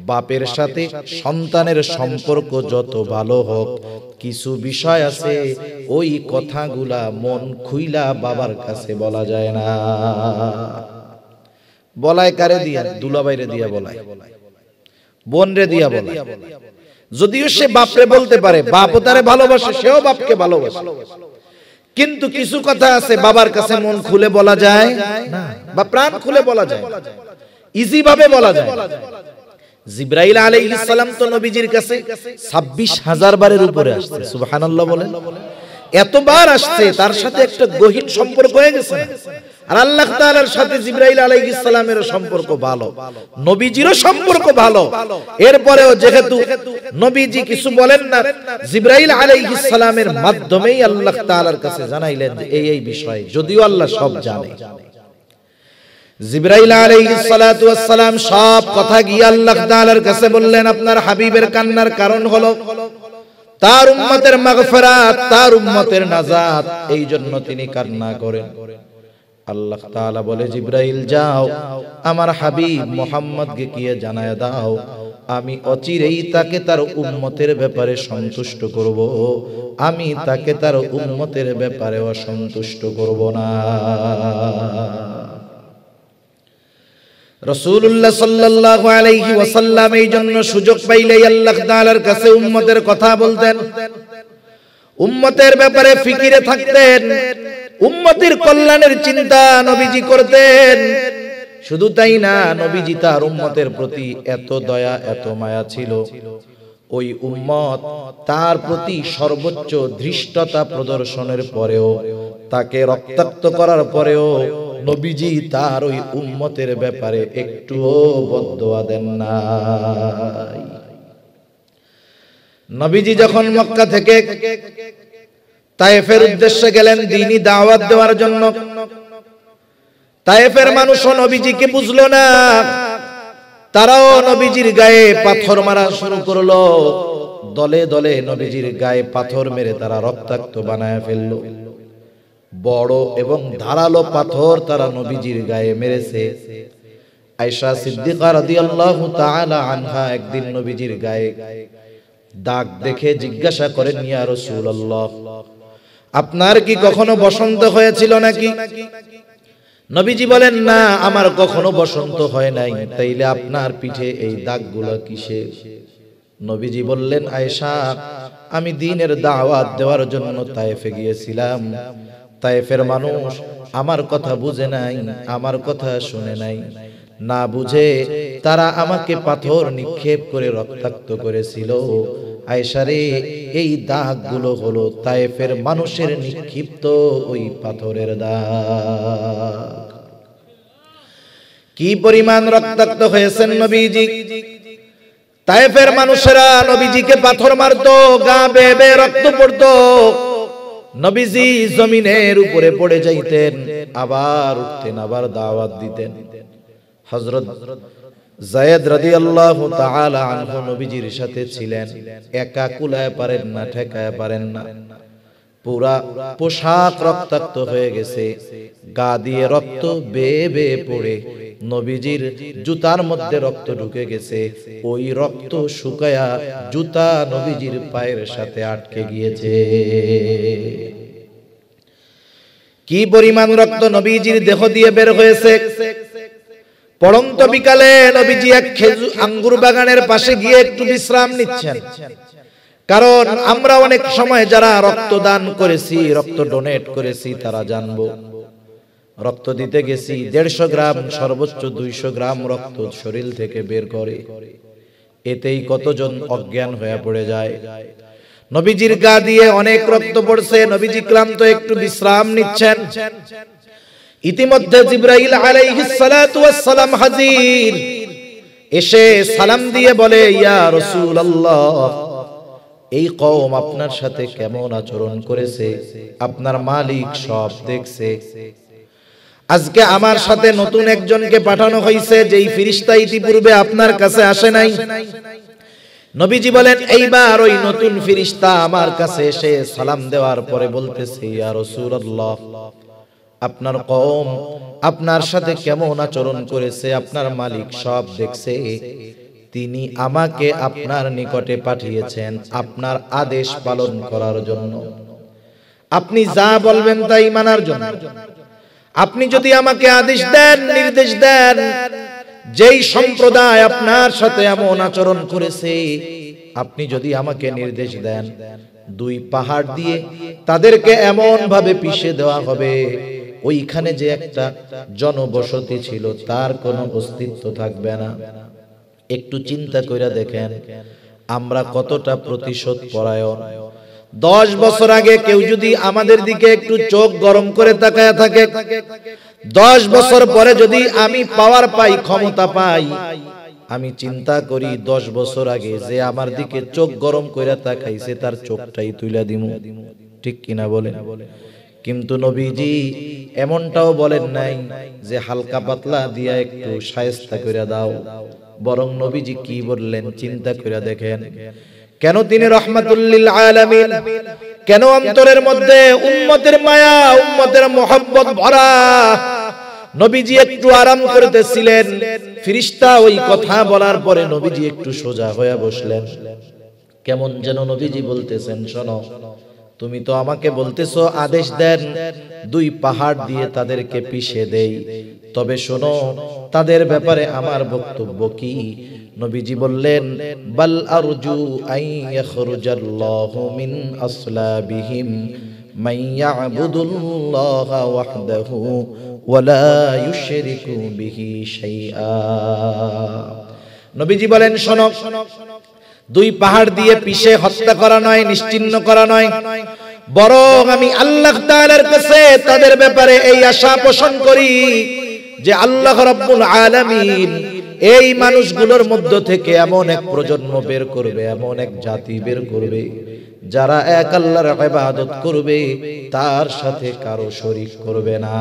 বাপের সাথে সন্তানের সম্পর্ক যত ভালো হোক, কিছু বিষয় আছে ওই কথাগুলা মন খুইলা বাবার কাছে বলা যায় না। বলায় কারে দিয়া? দুলাভাইরে দিয়া বলায়, বোন রে দিয়া বলায়। যদিও সে বাপরে বলতে পারে, বাপও তারে ভালোবাসে, সেও বাপকে ভালোবাসে, কিন্তু কিছু কথা আছে বাবার কাছে মন খুলে বলা যায় না, বা প্রাণ খুলে বলা যায়, ইজি ভাবে বলা যায়। জিবরাইল আলাইহিস সালাম তো নবীজির কাছে 26,000 বারের উপরে আসছে, সুবহানাল্লাহ বলেন। এতবার আসছে, তার সাথে একটা গহীন সম্পর্ক হয়ে গেছে। আর আল্লাহ তাআলার সাথে জিবরাইল আলাইহিস সালামের সম্পর্ক ভালো, নবীজিরও সম্পর্ক ভালো। এরপরেও যেহেতু নবীজি কিছু বলেন না, জিবরাইল আলাইহিস সালামের মাধ্যমেই আল্লাহ তাআলার কাছে জানাইলেন যে এই বিষয়, যদিও আল্লাহ সব জানে। জিবরাইল আলাইহিস সালাতু ওয়াস সালাম সব কথা গিয়ে আল্লাহ তাআলার কাছে বললেন, আপনার হাবিবের কান্নার কারণ হলো তার উম্মতের মাগফিরাত, তার উম্মতের নাজাত, এই জন্য তিনি কান্না করেন। আল্লাহ তাআলা বলে, জিবরাইল যাও আমার হাবিব মুহাম্মদকে গিয়ে জানায় দাও, আমি অচিরেই তাকে তার উম্মতের ব্যাপারে সন্তুষ্ট করব, আমি তাকে তার উম্মতের ব্যাপারে অসন্তুষ্ট করব না। রাসূলুল্লাহ সাল্লাল্লাহু আলাইহি ওয়াসাল্লাম এই জন্য সুযোগ পাইলেই আল্লাহ তাআলার কাছে উম্মতের কথা বলতেন, উম্মতের ব্যাপারে ফিকিরে থাকতেন, উম্মতের কল্যাণের চিন্তা নবীজি করতেন। শুধু তাই না, নবীজি তার উম্মতের প্রতি এত দয়া, এত মায়া ছিল, ওই উম্মত তার প্রতি সর্বোচ্চ ধৃষ্টতা প্রদর্শনের পরেও, তাকে রক্তাক্ত করার পরেও নবীজি তার ওই উম্মতের ব্যাপারে একটুও বদদোয়া দেন নাই। নবীজি যখন মক্কা থেকে তায়েফের উদ্দেশ্যে গেলেন দ্বীনি দাওয়াত দেওয়ার জন্য, তায়েফের মানুষও নবীজিকে বুঝলো না, তারাও নবীজির গায়ে পাথর মারা শুরু করলো। দলে দলে নবীজির গায়ে পাথর মেরে তারা রক্তাক্ত বানায় ফেললো। বড় এবং ধারালো পাথর তারা নবীজির গায়ে মেরেছে। আয়েশা সিদ্দিকা রাদিয়াল্লাহু তাআলা আনহা একদিন নবীজির গায়ে দাগ দেখে জিজ্ঞাসা করেন, ইয়া রাসূলুল্লাহ, আপনার কি কখনো বসন্ত হয়েছিল নাকি? নবীজি বলেন, না, আমার কখনো বসন্ত হয় নাই। তাইলে আপনার পিঠে এই দাগগুলো কিসের? নবীজি বললেন, আয়েশা, আমি দ্বীনের দাওয়াত দেওয়ার জন্য তায়েফে গিয়েছিলাম। তায়েফের মানুষ আমার কথা বুঝে নাই, আমার কথা শুনে নাই, না বুঝে তারা আমাকে পাথর নিক্ষেপ করে রক্তাক্ত করেছিল। আয়েশা রে, এই দাগগুলো হলো তায়েফের মানুষের নিক্ষিপ্ত ওই পাথরের দাগ। কি পরিমাণ রক্তাক্ত হয়েছেন নবীজি! তায়েফের মানুষেরা নবীজিকে পাথর মারতো, গা বেয়ে বেয়ে রক্ত পড়তো। নবীজি জমিনের উপরে পড়ে যাইতেন, আবার উঠতেন, আবার দাওয়াত দিতেন। হযরত যায়েদ রাদিয়াল্লাহু তাআলা আনহু নবীজির সাথে ছিলেন, একা কুলায় পারেন না, ঠেকায় পারেন না। পুরা পোশাক রক্তাক্ত হয়ে গেছে, গা দিয়ে রক্ত বেয়ে বেয়ে পড়ে নবীজির জুতার মধ্যে রক্ত ঢুকে গেছে। ওই রক্ত শুকায়া জুতা নবীজির পায়ের সাথে আটকে গিয়েছে। কি পরিমাণ রক্ত নবীজির দেহ দিয়ে বের হয়েছে! পড়ন্ত বিকালে নবীজি এক আঙ্গুর বাগানের পাশে গিয়ে একটু বিশ্রাম নিচ্ছেন। কারণ আমরা অনেক সময় যারা রক্তদান করেছি, রক্ত ডোনেট করেছি, তারা জানবো, রক্ত দিতে গেছি 150 গ্রাম, সর্বোচ্চ 200 গ্রাম রক্ত শরীর থেকে বের করে, এতেই কতজন অজ্ঞান হয়ে পড়ে যায়। নবীজির গা দিয়ে অনেক রক্ত পড়ছে, নবীজি ক্লান্ত, একটু বিশ্রাম নিচ্ছেন। ইতিমধ্যে জিবরাইল আলাইহিস সালাতু ওয়াস সালাম হাজির, এসে সালাম দিয়ে বলে, ইয়া রাসূলুল্লাহ, এই কওম আপনার সাথে কেমন আচরণ করেছে আপনার মালিক সব দেখছে। আজকে আমার সাথে নতুন একজনকে পাঠানো হয়েছে, যেই ফেরেশতা ইতিপূর্বে আপনার কাছে আসে নাই। নবীজি বলেন, এইবার ওই নতুন ফেরেশতা আমার কাছে এসে সালাম দেওয়ার পরে বলতেছে, ইয়া রাসূলুল্লাহ, আপনার কওম আপনার সাথে কেমন আচরণ করেছে আপনার মালিক সব দেখছে। তিনি আমাকে আপনার নিকটে পাঠিয়েছেন আপনার আদেশ পালন করার জন্য। আপনি যা বলবেন তাই মানার জন্য। আপনি যদি আমাকে আদেশ দেন, নির্দেশ দেন, যেই সম্প্রদায় আপনার সাথে এমন আচরণ করেছে, আপনি যদি আমাকে নির্দেশ দেন দুই পাহাড় দিয়ে তাদেরকে এমন ভাবে পিষে দেওয়া হবে, ওইখানে যে একটা জনবসতি ছিল তার কোনো অস্তিত্ব থাকবে না। একটু চিন্তা কইরা দেখেন আমরা কতটা প্রতিশোধ পরায়ণ। 10 বছর আগে কেউ যদি আমাদের দিকে একটু চোখ গরম করে তাকায়া থাকে, 10 বছর পরে যদি আমি পাওয়ার পাই, ক্ষমতা পাই, আমি চিন্তা করি 10 বছর আগে যে আমার দিকে চোখ গরম করে তাকাইছে তার চোখটাই তুইলা দিমু। ঠিক কিনা বলেন? কিন্তু নবীজি এমনটাও বলেন নাই যে হালকা পাতলা দিয়া একটু শায়েস্তা কইরা দাও। বরং নবীজি কি বললেন চিন্তা কইরা দেখেন। কেন তিনি রহমাতুল লিল আলামিন, কেন অন্তরের মধ্যে উম্মতের মায়া উম্মতের মোহাব্বত ভরা। নবীজি একটু আরাম করতেছিলেন, ফেরেশতা ওই কথা বলার পরে নবীজি একটু সোজা হয়ে বসলেন। কেমন যেন নবীজি বলতেছেন, শোনো তুমি তো আমাকে বলতেছো আদেশ দেন দুই পাহাড় দিয়ে তাদেরকে পিষে দেই, তবে শোনো তাদের ব্যাপারে আমার বক্তব্য কি। নবীজি বললেন, বাল আরজু আন ইয়াখরুজাল্লাহু মিন আসলাবিহিম মান ইয়াবুদুল্লাহা ওয়াহদাহু ওয়া লা ইউশরিকু বিহি শাইআ। নবীজি বলেন, শোনো দুই পাহাড় দিয়ে পিষে হত্যা করা নয়, নিশ্চিহ্ন করা নয়, বরং আমি আল্লাহ তাআলার কাছে তাদের ব্যাপারে এই আশা পোষণ করি যে আল্লাহ রাব্বুল আলামিন এই মানুষগুলোর মধ্য থেকে এমন এক প্রজন্ম বের করবে, এমন এক জাতি বের করবে যারা এক আল্লাহর ইবাদত করবে, তার সাথে কারো শরীক করবে না।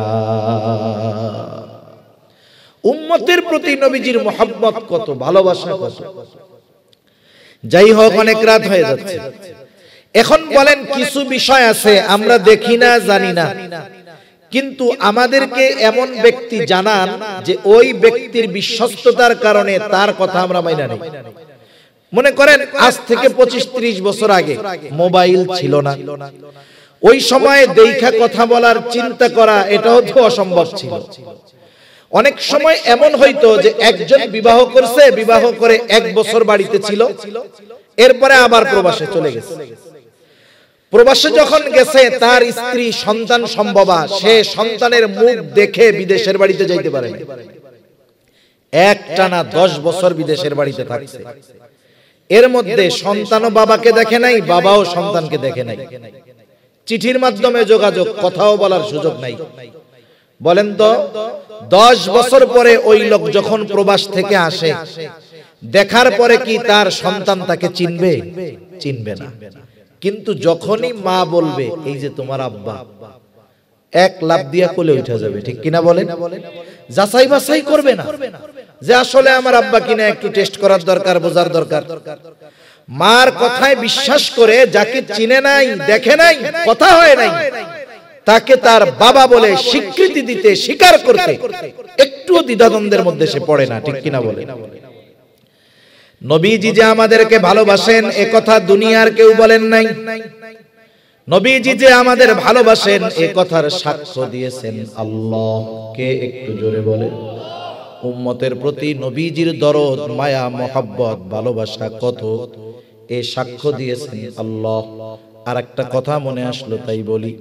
উম্মতের প্রতি নবীজির মুহাব্বত কত, ভালোবাসা কত। যাই হোক, অনেক রাত হয়ে যাচ্ছে। এখন বলেন কিছু বিষয় আছে আমরা দেখি না, জানি না, কিন্তু আমাদেরকে এমন ব্যক্তি জানান যে ওই ব্যক্তির বিশ্বস্ততার কারণে তার কথা আমরা মাইনা নেই। মনে করেন আজ থেকে 25-30 বছর আগে মোবাইল ছিল না, ওই সময়ে দেখা কথা বলার চিন্তা করা এটাও তো অসম্ভব ছিল। অনেক সময় এমন হইতো যে একজন বিবাহ করছে, বিবাহ করে 1 বছর বাড়িতে ছিল, এরপরে আবার প্রবাসে চলে গেছে। প্রবাসে যখন গেছে তার স্ত্রী সন্তান সম্ভবা, সে সন্তানের মুখ দেখে বিদেশের বাড়িতে যাইতে পারে না। একটানা 10 বছর বিদেশের বাড়িতে থাকছে। এর মধ্যে সন্তানও বাবাকে দেখে নাই, বাবাও সন্তানকে দেখে নাই। চিঠির মাধ্যমে যোগাযোগ, কথাও বলার সুযোগ নাই। বলেন তো 10 বছর পরে ওই লোক যখন প্রবাস থেকে আসে, দেখার পরে কি তার সন্তান তাকে চিনবে? চিনবে না। কিন্তু যখনই মা বলবে এই যে তোমার আব্বা, এক লাফ দিয়া কোলে উঠে যাবে। ঠিক কিনা বলেন? যাচাই বাছাই করবে না যে আসলে আমার আব্বা কিনা, একটু টেস্ট করার দরকার, বোঝার দরকার। মার কথায় বিশ্বাস করে যাকে চিনে নাই, দেখে নাই, কথা হয় নাই, তাকে তার বাবা বলে স্বীকৃতি দিতে, স্বীকার করতে একটু দ্বিধাদ্বন্দ্বের মধ্যে সে পড়ে না। ঠিক কিনা বলে? নবীজি যে আমাদেরকে ভালোবাসেন এ কথা দুনিয়ার কেউ বলেন নাই। নবীজি যে আমাদের ভালোবাসেন এ কথার সাক্ষ্য দিয়েছেন আল্লাহ। কে একটু জোরে বলেন? উম্মতের প্রতি নবীজির দরদ, মায়া, মোহাব্বত, ভালোবাসা কত, এ সাক্ষ্য দিয়েছেন আল্লাহ। আর একটা কথা মনে আসলো তাই বলি।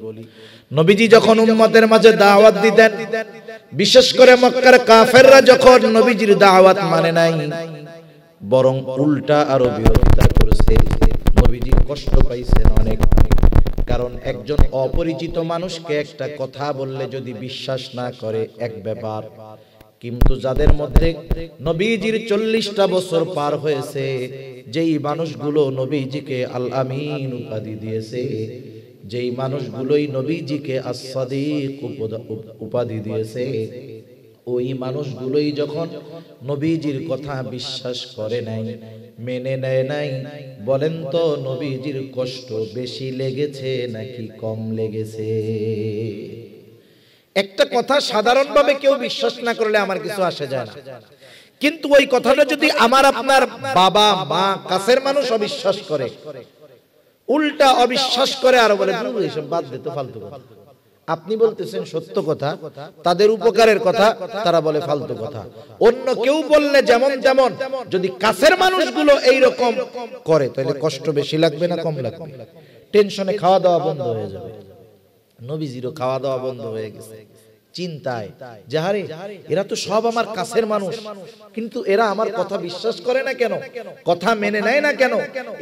নবীজি যখন উম্মতের মাঝে দাওয়াত দিতেন, বিশেষ করে মক্কার কাফেররা যখন নবীজির দাওয়াত মানে নাই, বরং উল্টা আরো বিরোধিতা করেছে, নবীজি কষ্ট পাইছেন অনেক। কারণ একজন অপরিচিত মানুষকে একটা কথা বললে যদি বিশ্বাস না করে এক ব্যাপার, কিন্তু যাদের মধ্যে নবীজির 40টা বছর পার হয়েছে, যেই মানুষগুলো নবীজিকে আল আমিন উপাধি দিয়েছে, যেই মানুষগুলোই নবীজিকে as-সাদিক উপাধি দিয়েছে, ওই মানুষগুলোই যখন নবীজির কথা বিশ্বাস করে নাই, মেনে নেয় নাই, বলেন তো নবীজির কষ্ট বেশি লেগেছে নাকি কম লেগেছে? একটা কথা সাধারণভাবে কেউ বিশ্বাস না করলে আমার কিছু আসে যায় না, কিন্তু ওই কথাটা যদি আমার আপনার বাবা মা কাছের মানুষ অবিশ্বাস করে, উল্টা অবিশ্বাস করে আর বলে এসব বাদ দে তো, ফালতু কথা। আপনি বলতেছেন সত্য কথা, তাদের উপকারের কথা, তারা বলে ফালতু কথা। অন্য কেউ বললে যেমন তেমন, যদি কাছের মানুষগুলো এইরকম করে তাহলে কষ্ট বেশি লাগবে না কম লাগবে? টেনশনে খাওয়া দাওয়া বন্ধ হয়ে যাবে। নবীজিরও খাওয়া দাওয়া বন্ধ হয়ে গেছে চিন্তায়, যাহারে এরা তো সব আমার কাছের মানুষ, কিন্তু এরা আমার কথা বিশ্বাস করে না কেন, কথা মেনে নেয় না কেন?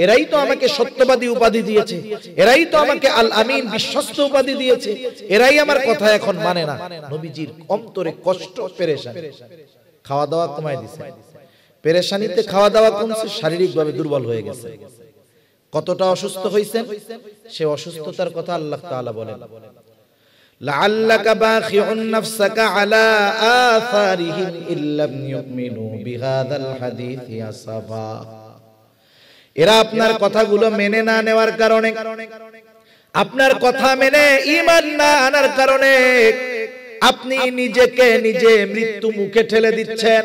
এরাই তো আমাকে সত্যবাদী উপাধি দিয়েছে, এরাই তো আমাকে আল আমিন বিশ্বস্ত উপাধি দিয়েছে, এরাই আমার কথা এখন মানে না। নবীজির অন্তরে কষ্ট, পেরেশানি, খাওয়া দাওয়া কমায় দিছে। পেরেশানিতে খাওয়া দাওয়া কমছে, শারীরিকভাবে দুর্বল হয়ে গেছে। কতটা অসুস্থ হয়েছেন, সে অসুস্থতার কথা আল্লাহ তাআলা বলেন, লাআল্লাকা বাখিউন নাফসাকা আলা আসারিহিম ইল্লাম ইউমিনু বিহাদাল হাদিসি আসাফা। এরা আপনার কথাগুলো মেনে না নেওয়ার কারণে, আপনার কথা মেনে ঈমান না আনার কারণে আপনি নিজেকে নিজে মৃত্যু মুখে ঠেলে দিচ্ছেন।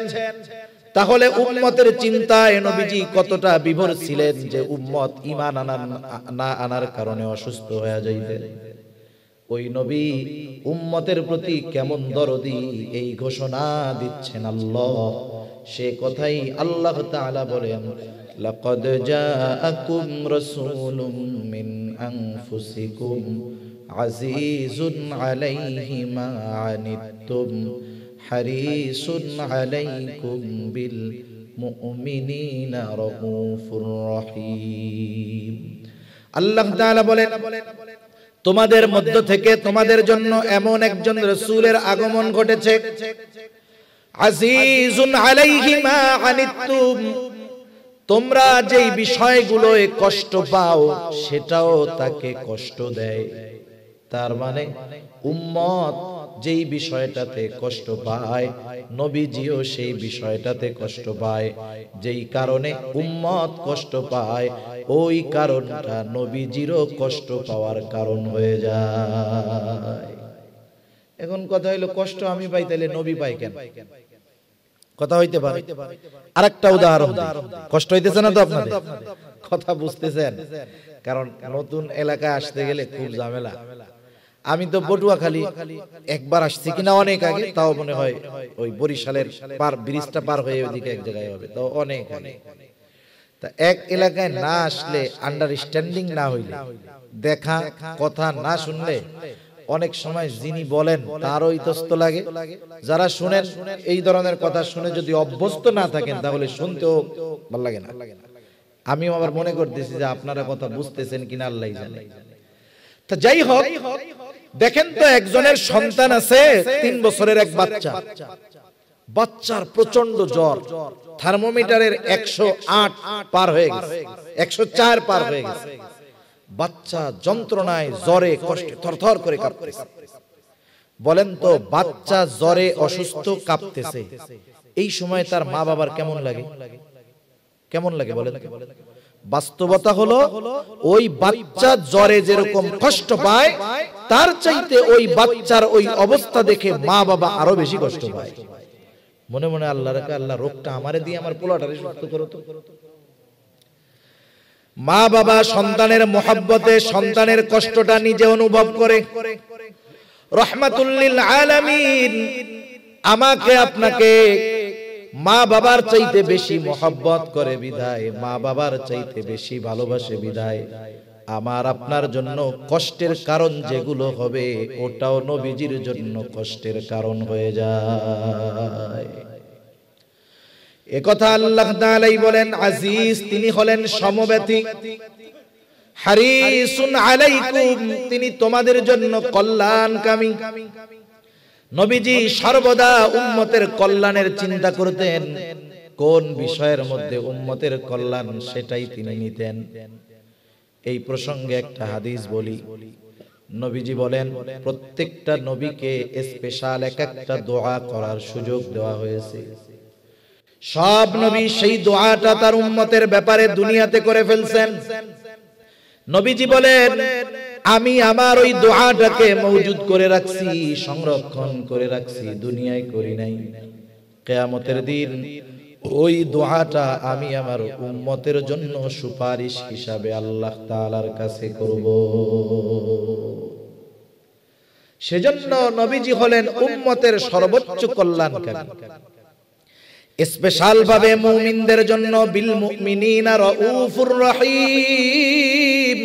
তাহলে উম্মতের চিন্তায় নবীজি কতটা বিভোর ছিলেন যে উম্মত ঈমান না আনার কারণে অসুস্থ হয়ে যাইবে। ওই নবী উম্মতের প্রতি কেমন দরদি, এই ঘোষণা দিচ্ছেন আল্লাহ। সে কথাই আল্লাহ তাআলা বলেন, লাকাদ জাআকুম রাসূলুম মিন আনফুসিকুম আজিজুন আলাইহি মা আনিতুম হারিসুন আলাইকুম বিল মুমিনিনা রাউফুর রহিম। আল্লাহ তাআলা বলেন, তোমাদের মধ্য থেকে তোমাদের জন্য এমন একজন রাসূলের আগমন ঘটেছে, আজিজুন আলাইহি মা আনিতুম, তোমরা যেই বিষয়গুলোয় কষ্ট পাও সেটাও তাকে কষ্ট দেয়। তার মানে উম্মত যেই বিষয়টাতে কষ্ট পায়, নবীজিও সেই বিষয়টাতে কষ্ট পায়। যেই কারণে উম্মত কষ্ট পায়, ওই কারণটা নবীজিরও কষ্ট পাওয়ার কারণ হয়ে যায়। এখন কথা হইলো, কষ্ট আমি পাই তাইলে নবী পাই কেন? কথা হইতে পারে। আরেকটা উদাহরণ, কষ্ট হইতেছে না তো আপনাদের? কথা বুঝতেছেন? কারণ নতুন এলাকায় আসতে গেলে খুব ঝামেলা। আমি তো পটুয়াখালী একবার আসছি কিনা অনেক আগে, তাও মনে হয় ওই বরিশালের পার ব্রিজটা পার হয়ে ওইদিকে এক জায়গায় হবে, তো অনেক আগে। তা এক এলাকায় না আসলে, আন্ডারস্ট্যান্ডিং না হইলে, দেখা কথা না শুনলে অনেক সময় যিনি বলেন তারও ইতস্ত লাগে। যারা শুনেন এই ধরনের কথা শুনে যদি অভ্যস্ত না থাকেন তাহলে শুনতেও ভালো লাগে না। আমিও আবার মনে করতেছি যে আপনারা কথা বুঝতেছেন কিনা আল্লাহই জানে। তা যাই হোক, দেখেন তো একজনের সন্তান আছে 3 বছরের এক বাচ্চা, বাচ্চার প্রচন্ড জ্বর, থার্মোমিটারের 108 পার হয়ে গেছে, 104 পার হয়ে গেছে। বাচ্চা যন্ত্রণায় জ্বরে কষ্টে থরথর করে কাঁপতেছে। বলেন তো, বাচ্চা জ্বরে অসুস্থ কাঁপতেছে, এই সময় তার মা বাবার কেমন লাগে? কেমন লাগে বলেন? বাস্তবতা হলো ওই বাচ্চা জ্বরে যেরকম কষ্ট পায়, তার চাইতে ওই বাচ্চার ওই অবস্থা দেখে মা বাবা আরো বেশি কষ্ট পায়। মনে মনে আল্লাহ রাখে, আল্লাহ রোগটা আমারে দিয়ে আমার পোলাটারে সুস্থ করো তো। মা বাবা সন্তানের মহব্বতে সন্তানের কষ্টটা নিজে অনুভব করে। রহমাতুল লিল আলামিন আমাকে আপনাকে মা বাবার চাইতে বেশি মহব্বত করে বিধায়, মা বাবার চাইতে বেশি ভালোবাসে বিধায়, আমার আপনার জন্য কষ্টের কারণ যেগুলো হবে ওটাও নবীজির জন্য কষ্টের কারণ হয়ে যায়। একথা আল্লাহ তাআলাই বলেন, আজিজ তিনি হলেন সমব্যথী, হারিসুন আলাইকুম তিনি তোমাদের জন্য কল্যাণকামী। নবীজি সর্বদা উম্মতের কল্যাণের চিন্তা করতেন। কোন বিষয়ের মধ্যে উম্মতের কল্যাণ সেটাই তিনি নিতেন। এই প্রসঙ্গে একটা হাদিস বলি। নবীজি বলেন, প্রত্যেকটা নবীকে স্পেশাল একটা দোয়া করার সুযোগ দেওয়া হয়েছে। সব নবী সেই দোয়াটা তার উম্মতের ব্যাপারে দুনিয়াতে করে ফেলছেন। নবীজি বলেন, আমি আমার ওই দোয়াটাকে মওজুদ করে রাখছি, সংরক্ষণ করে রাখছি, দুনিয়ায় করি নাই। কিয়ামতের দিন ওই দোয়াটা আমি আমার উম্মতের জন্য সুপারিশ হিসাবে আল্লাহ তাআলার কাছে করব। সেজন্য নবীজি হলেন উম্মতের সর্বোচ্চ কল্যাণকারী। স্পেশাল ভাবে মুমিনদের জন্য বিল মুমিনিনা রাউফুর রহিম।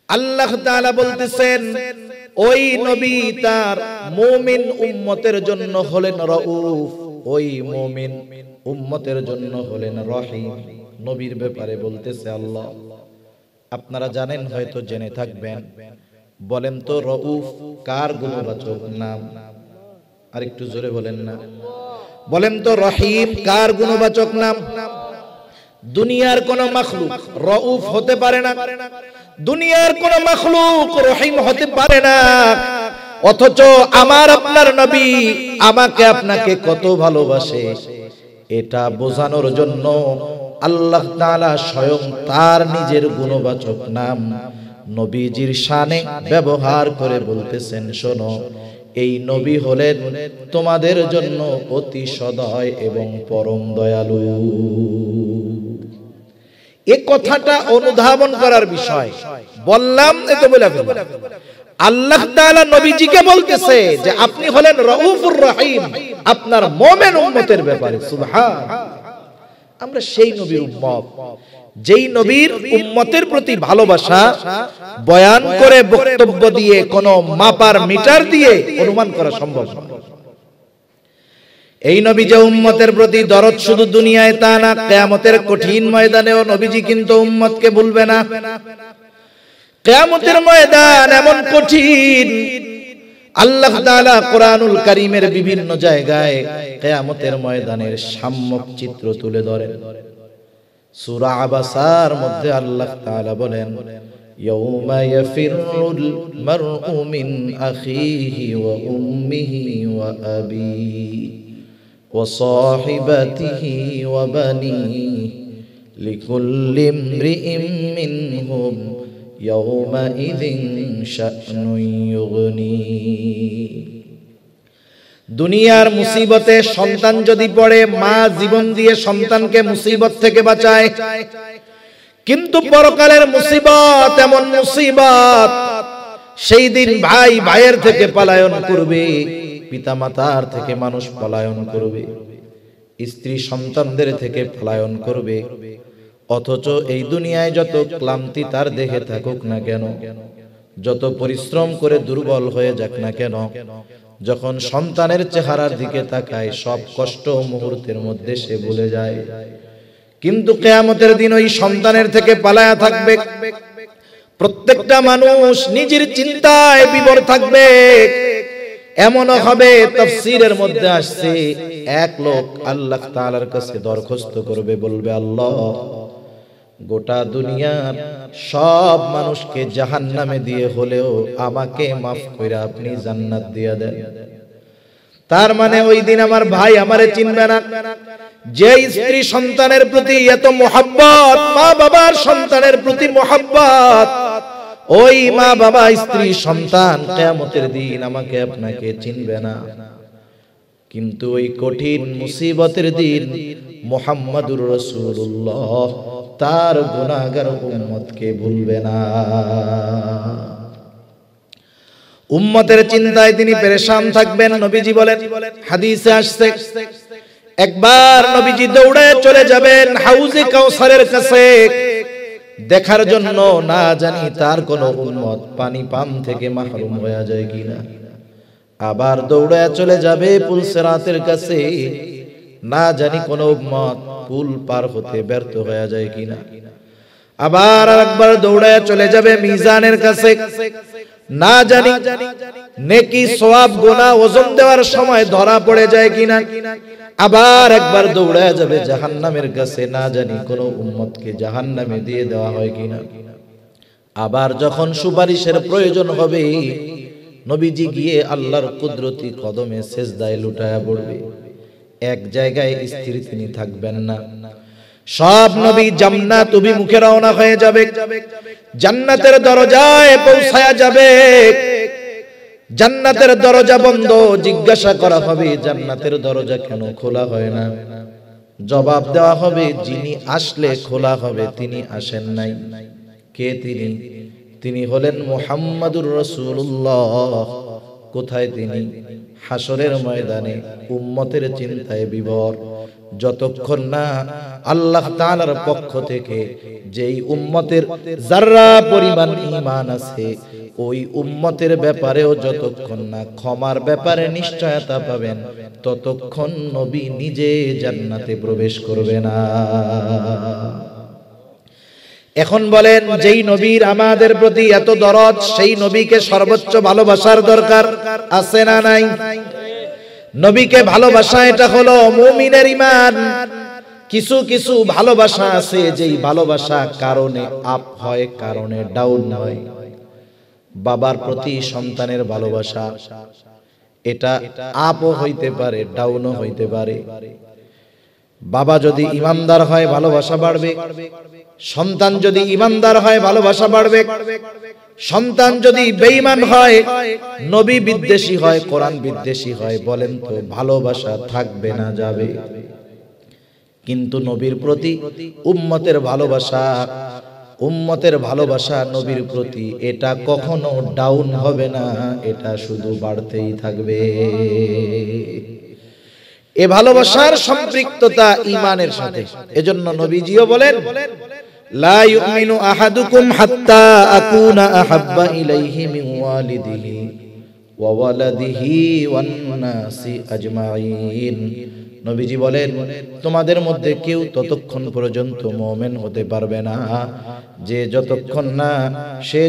আল্লাহ তাআলা বলতেছেন ওই নবী তার মুমিন উম্মতের জন্য হলেন রাউফ, ওই মুমিন উম্মতের জন্য হলেন রহিম। নবীর ব্যাপারে বলতেছে আল্লাহ, আপনারা জানেন, হয়তো জেনে থাকবেন। বলেন তো রাউফ কার গুণবাচক নাম? আর একটু জোরে বলেন না। বলেন তো রহিম কার গুণবাচক নাম? দুনিয়ার কোন মাখলুক রাউফ হতে পারে না, দুনিয়ার কোন মাখলুক রহিম হতে পারে না। অথচ আমার আপনার নবী আমাকে আপনাকে কত ভালোবাসে, এটা বোঝানোর জন্য আল্লাহ তাআলা স্বয়ং তার নিজের গুণবাচক নাম নবীজির শানে ব্যবহার করে বলতেছেন, শোনো, এই নবী হলেন তোমাদের জন্য অতি সদয় এবং পরম দয়ালু। এই কথাটা অনুধাবন করার বিষয়। বললাম এত বলে আল্লাহ তাআলা নবীজিকে বলতেছে যে আপনি হলেন রাউফুর রহিম আপনার মুমিন উম্মতের ব্যাপারে। সুবহান। আমরা সেই নবীর উম্মত, যেই নবীর উম্মতের প্রতি ভালোবাসা বয়ান করে বক্তব্য দিয়ে কোন মাপার মিটার দিয়ে অনুমান করা সম্ভব নয়। এই নবী যে উম্মতের প্রতি দরদ শুধু দুনিয়ায় তা না, কিয়ামতের কঠিন ময়দানেও নবীজি কিন্তু উম্মতকে ভুলবে না। কিয়ামতের ময়দান এমন কঠিন, আল্লাহ তাআলা কোরআনুল কারীমের বিভিন্ন জায়গায় কিয়ামতের ময়দানের সাম্যক চিত্র তুলে ধরেন। সূরা আবাসার মধ্যে আল্লাহ তাআলা বলেন, ইয়াউমা ইয়াফিরুল মারউ মিন আখিহি ওয়া উম্মিহি ওয়া আবিহি ওয়া সাহিবাতিহি ওয়া বানিহি লিকুল্লি ইমরিইম মিনহুম ইয়াউমাইযিন শা'নুন ইউগনি। দুনিয়ার মুসিবতে সন্তান যদি পড়ে, মা জীবন দিয়ে সন্তানকে মুসিবত থেকে বাঁচায়, কিন্তু পরকালের মুসিবত এমন মুসিবত, সেই দিন ভাই ভাইয়ের থেকে পলায়ন করবে, পিতামাতার থেকে মানুষ পলায়ন করবে, স্ত্রী সন্তানদের থেকে পলায়ন করবে। অথচ এই দুনিয়ায় যত ক্লান্তি তার দেহে থাকুক না কেন, যত পরিশ্রম করে দুর্বল হয়ে যাক না কেন, যখন সন্তানের চেহারার দিকে তাকায় সব কষ্ট মুহূর্তের মধ্যে সে ভুলে যায়। কিন্তু কিয়ামতের দিন ওই সন্তানের থেকে পালায়া থাকবে। প্রত্যেকটা মানুষ নিজের চিন্তায় বিভোর থাকবে। এমনও হবে, তাফসীরের মধ্যে আসছে, এক লোক আল্লাহ তাআলার কাছে দরখাস্ত করবে, বলবে, আল্লাহ, গোটা দুনিয়ার সব মানুষকে জাহান্নামে দিয়ে হলেও আমাকে মাফ করে আপনি জান্নাত দিয়ে দেন। তার মানে ওই দিন আমার ভাই আমারে চিনবে না। যে স্ত্রী সন্তানের প্রতি এত মোহাব্বত, মা বাবার সন্তানের প্রতি মোহাব্বত, ওই মা বাবা স্ত্রী সন্তান কিয়ামতের দিন আমাকে আপনাকে চিনবে না। কিন্তু ওই কঠিন মুসিবতের দিন মুহাম্মাদুর রাসূলুল্লাহ তার গুনাহগার উম্মতকে ভুলবে না। উম্মতের চিন্তায় তিনি পেরেশান থাকবেন। নবীজি বলেন, হাদিসে আসছে, একবার নবীজি দৌড়ে চলে যাবেন হাউজে কাউসারের কাছে দেখার জন্য, না জানি তার কোন উম্মত পানি পান থেকে মাহরুম হয়ে যায় কিনা। আবার দৌড়ে চলে যাবে পুল সিরাতের কাছে, না জানি কোন উম্মত পুল পার হতে ব্যর্থ হয়ে যায় কিনা। আবার একবার দৌড়ে চলে যাবে মিজানের কাছে, না জানি নেকি সওয়াব গুনাহ ওজন দেওয়ার সময় ধরা পড়ে যায় কিনা। আবার একবার দৌড়ে যাবে জাহান্নামের কাছে, না জানি কোন উম্মতকে জাহান্নামে দিয়ে দেওয়া হয় কিনা। আবার যখন সুপারিশের প্রয়োজন হবে, নবীজি গিয়ে আল্লাহর কুদরতি কদমে সেজদায় লুটায়া পড়বে। এক জায়গায় স্থির তিনি থাকবেন না। সব নবী জান্নাত অভিমুখে রওনা হয়ে যাবে, জান্নাতের দরজায় পৌঁছায়া যাবে। জান্নাতের দরজা বন্ধ, জিজ্ঞাসা করা হবে জান্নাতের দরজা কেন খোলা হয় না? জবাব দেওয়া হবে যিনি আসলে খোলা হবে তিনি আসেন নাই। কে তিনি? তিনি হলেন মুহাম্মাদুর রাসূলুল্লাহ। কোথায় তিনি? হাসরের ময়দানে উম্মতের চিন্তায় বিভোর। যতক্ষণ না আল্লাহ তাআলার পক্ষ থেকে যেই উম্মতের যারা পরিমাণ ঈমান আছে ওই উম্মতের ব্যাপারেও যতক্ষণ না ক্ষমার ব্যাপারে নিশ্চয়তা পাবেন ততক্ষণ নবী নিজে জান্নাতে প্রবেশ করবে না। এখন বলেন, যেই নবীর আমাদের প্রতি এত দরদ সেই নবীকে সর্বোচ্চ ভালোবাসার দরকার আছে না নাই? নবীকে ভালোবাসা এটা হলো মুমিনের ঈমান। কিছু কিছু ভালোবাসা আছে যেই ভালোবাসা কারণে আপ হয়, কারণে ডাউন হয়। বাবার প্রতি সন্তানের ভালোবাসা এটা আপও হইতে পারে, ডাউনও হইতে পারে। বাবা যদি ইমানদার হয় ভালোবাসা বাড়বে, সন্তান যদি ইমানদার হয় ভালোবাসা বাড়বে। সন্তান যদি বেঈমান হয়, নবী বিদ্বেষী হয়, কোরআন বিদ্বেষী হয়, বলেন তো ভালোবাসা থাকবে না যাবে? কিন্তু নবীর প্রতি উম্মতের ভালোবাসা, উম্মতের ভালোবাসা নবীর প্রতি এটা কখনো ডাউন হবে না, এটা শুধু বাড়তেই থাকবে। এ ভালোবাসার সম্পৃক্ততা ঈমানের সাথে। এজন্য নবীজিও বলেন, লা ইউমিনু আহাদুকুম হাত্তা আকুনা আহাব্বা ইলাইহি মিন ওয়ালিদিহি ওয়া ওয়ালাদিহি ওয়ান নাসি আজমাইন। নবীজি বলেন, তোমাদের মধ্যে কেউ ততক্ষণ পর্যন্ত মুমিন হতে পারবে না যে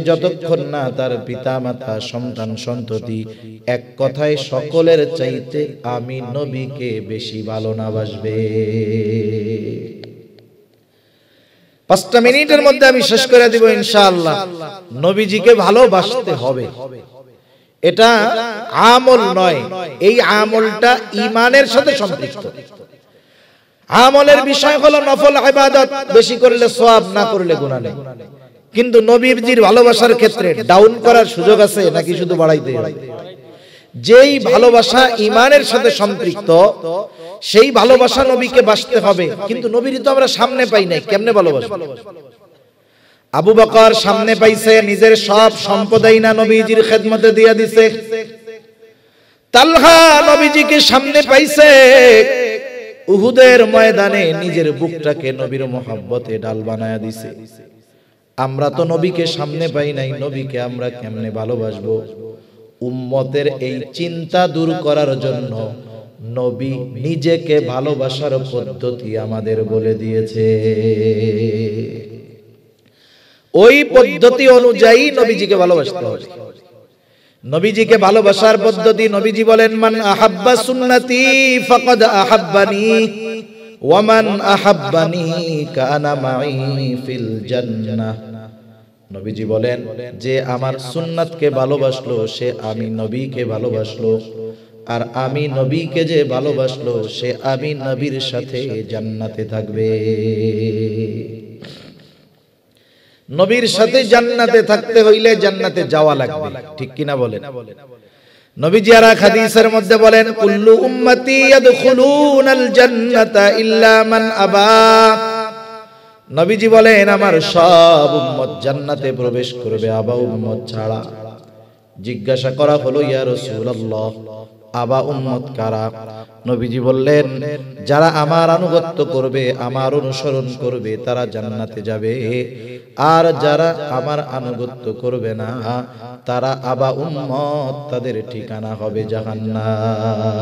যতক্ষণ না তার পিতামাতা, সন্তান, সন্ততি, এক কথায় সকলের চাইতে আমি নবীকে বেশি ভালো না বাসবে। 5টা মিনিটের মধ্যে আমি শেষ করে দিব ইনশাআল্লাহ। নবীজিকে ভালোবাসতে হবে, এটা আমল নয়, এই আমলটা ঈমানের সাথে সম্পৃক্ত। আমলের বিষয় হলো নফল ইবাদত, বেশি করলে সওয়াব, না করলে গুনাহ নেই। কিন্তু নবীজির ভালোবাসার ক্ষেত্রে ডাউন করার সুযোগ আছে নাকি শুধু বাড়াইতে হবে? যেই ভালোবাসা ঈমানের সাথে সম্পৃক্ত সেই ভালোবাসা নবীকে বাসতে হবে। কিন্তু নবীর তো আমরা সামনে পাই নাই, কেমনে ভালোবাসবো? আবু বকর সামনে পাইছে, নিজের সব সম্পদাই না নবীজির খেদমতে দিয়া দিছে। তালহা নবীজিকে সামনে পাইছে, উহুদের ময়দানে নিজের বুকটাকে নবীর মহব্বতে ডাল বানায়া দিছে। আমরা তো নবীকে সামনে পাই নাই, নবীকে আমরা কেমনে ভালোবাসবো? উম্মতের এই চিন্তা দূর করার জন্য নবী নিজেকে ভালোবাসার পদ্ধতি আমাদের বলে দিয়েছে। ওই পদ্ধতি অনুযায়ী নবীজিকে ভালোবাসতে হবে। নবীজিকে ভালোবাসার পদ্ধতি, নবীজি বলেন, মান আহাব্বা সুন্নতি ফাকাদ আহাব্বানি ওয়া মান আহাব্বানি কানা মাই ফিল জান্নাহ। নবীজি বলেন, যে আমার সুন্নাতকে ভালোবাসলো সে আমি নবীকে ভালোবাসলো, আর আমি নবীকে যে ভালোবাসলো সে আমি নবীর সাথে জান্নাতে থাকবে। নবীর সাথে জান্নাতে থাকতে হইলে জান্নাতে যাওয়া লাগবে, ঠিক কিনা বলেন? নবীজি আর হাদিসের মধ্যে বলেন, কুল্লু উম্মতি ইয়াদখুলুনাল জান্নাতা ইল্লা মান আবা। নবীজি বলেন, আমার সব উম্মত জান্নাতে প্রবেশ করবে, আবা উম্মত ছাড়া। জিজ্ঞাসা করা হলো, ইয়া রাসূলুল্লাহ, আবা উম্মত কারা? নবীজি বললেন, যারা আমার আনুগত্য করবে, আমার অনুসরণ করবে তারা জান্নাতে যাবে, আর যারা আমার আনুগত্য করবে না তারা আবা উম্মত, তাদের ঠিকানা হবে জাহান্নাম।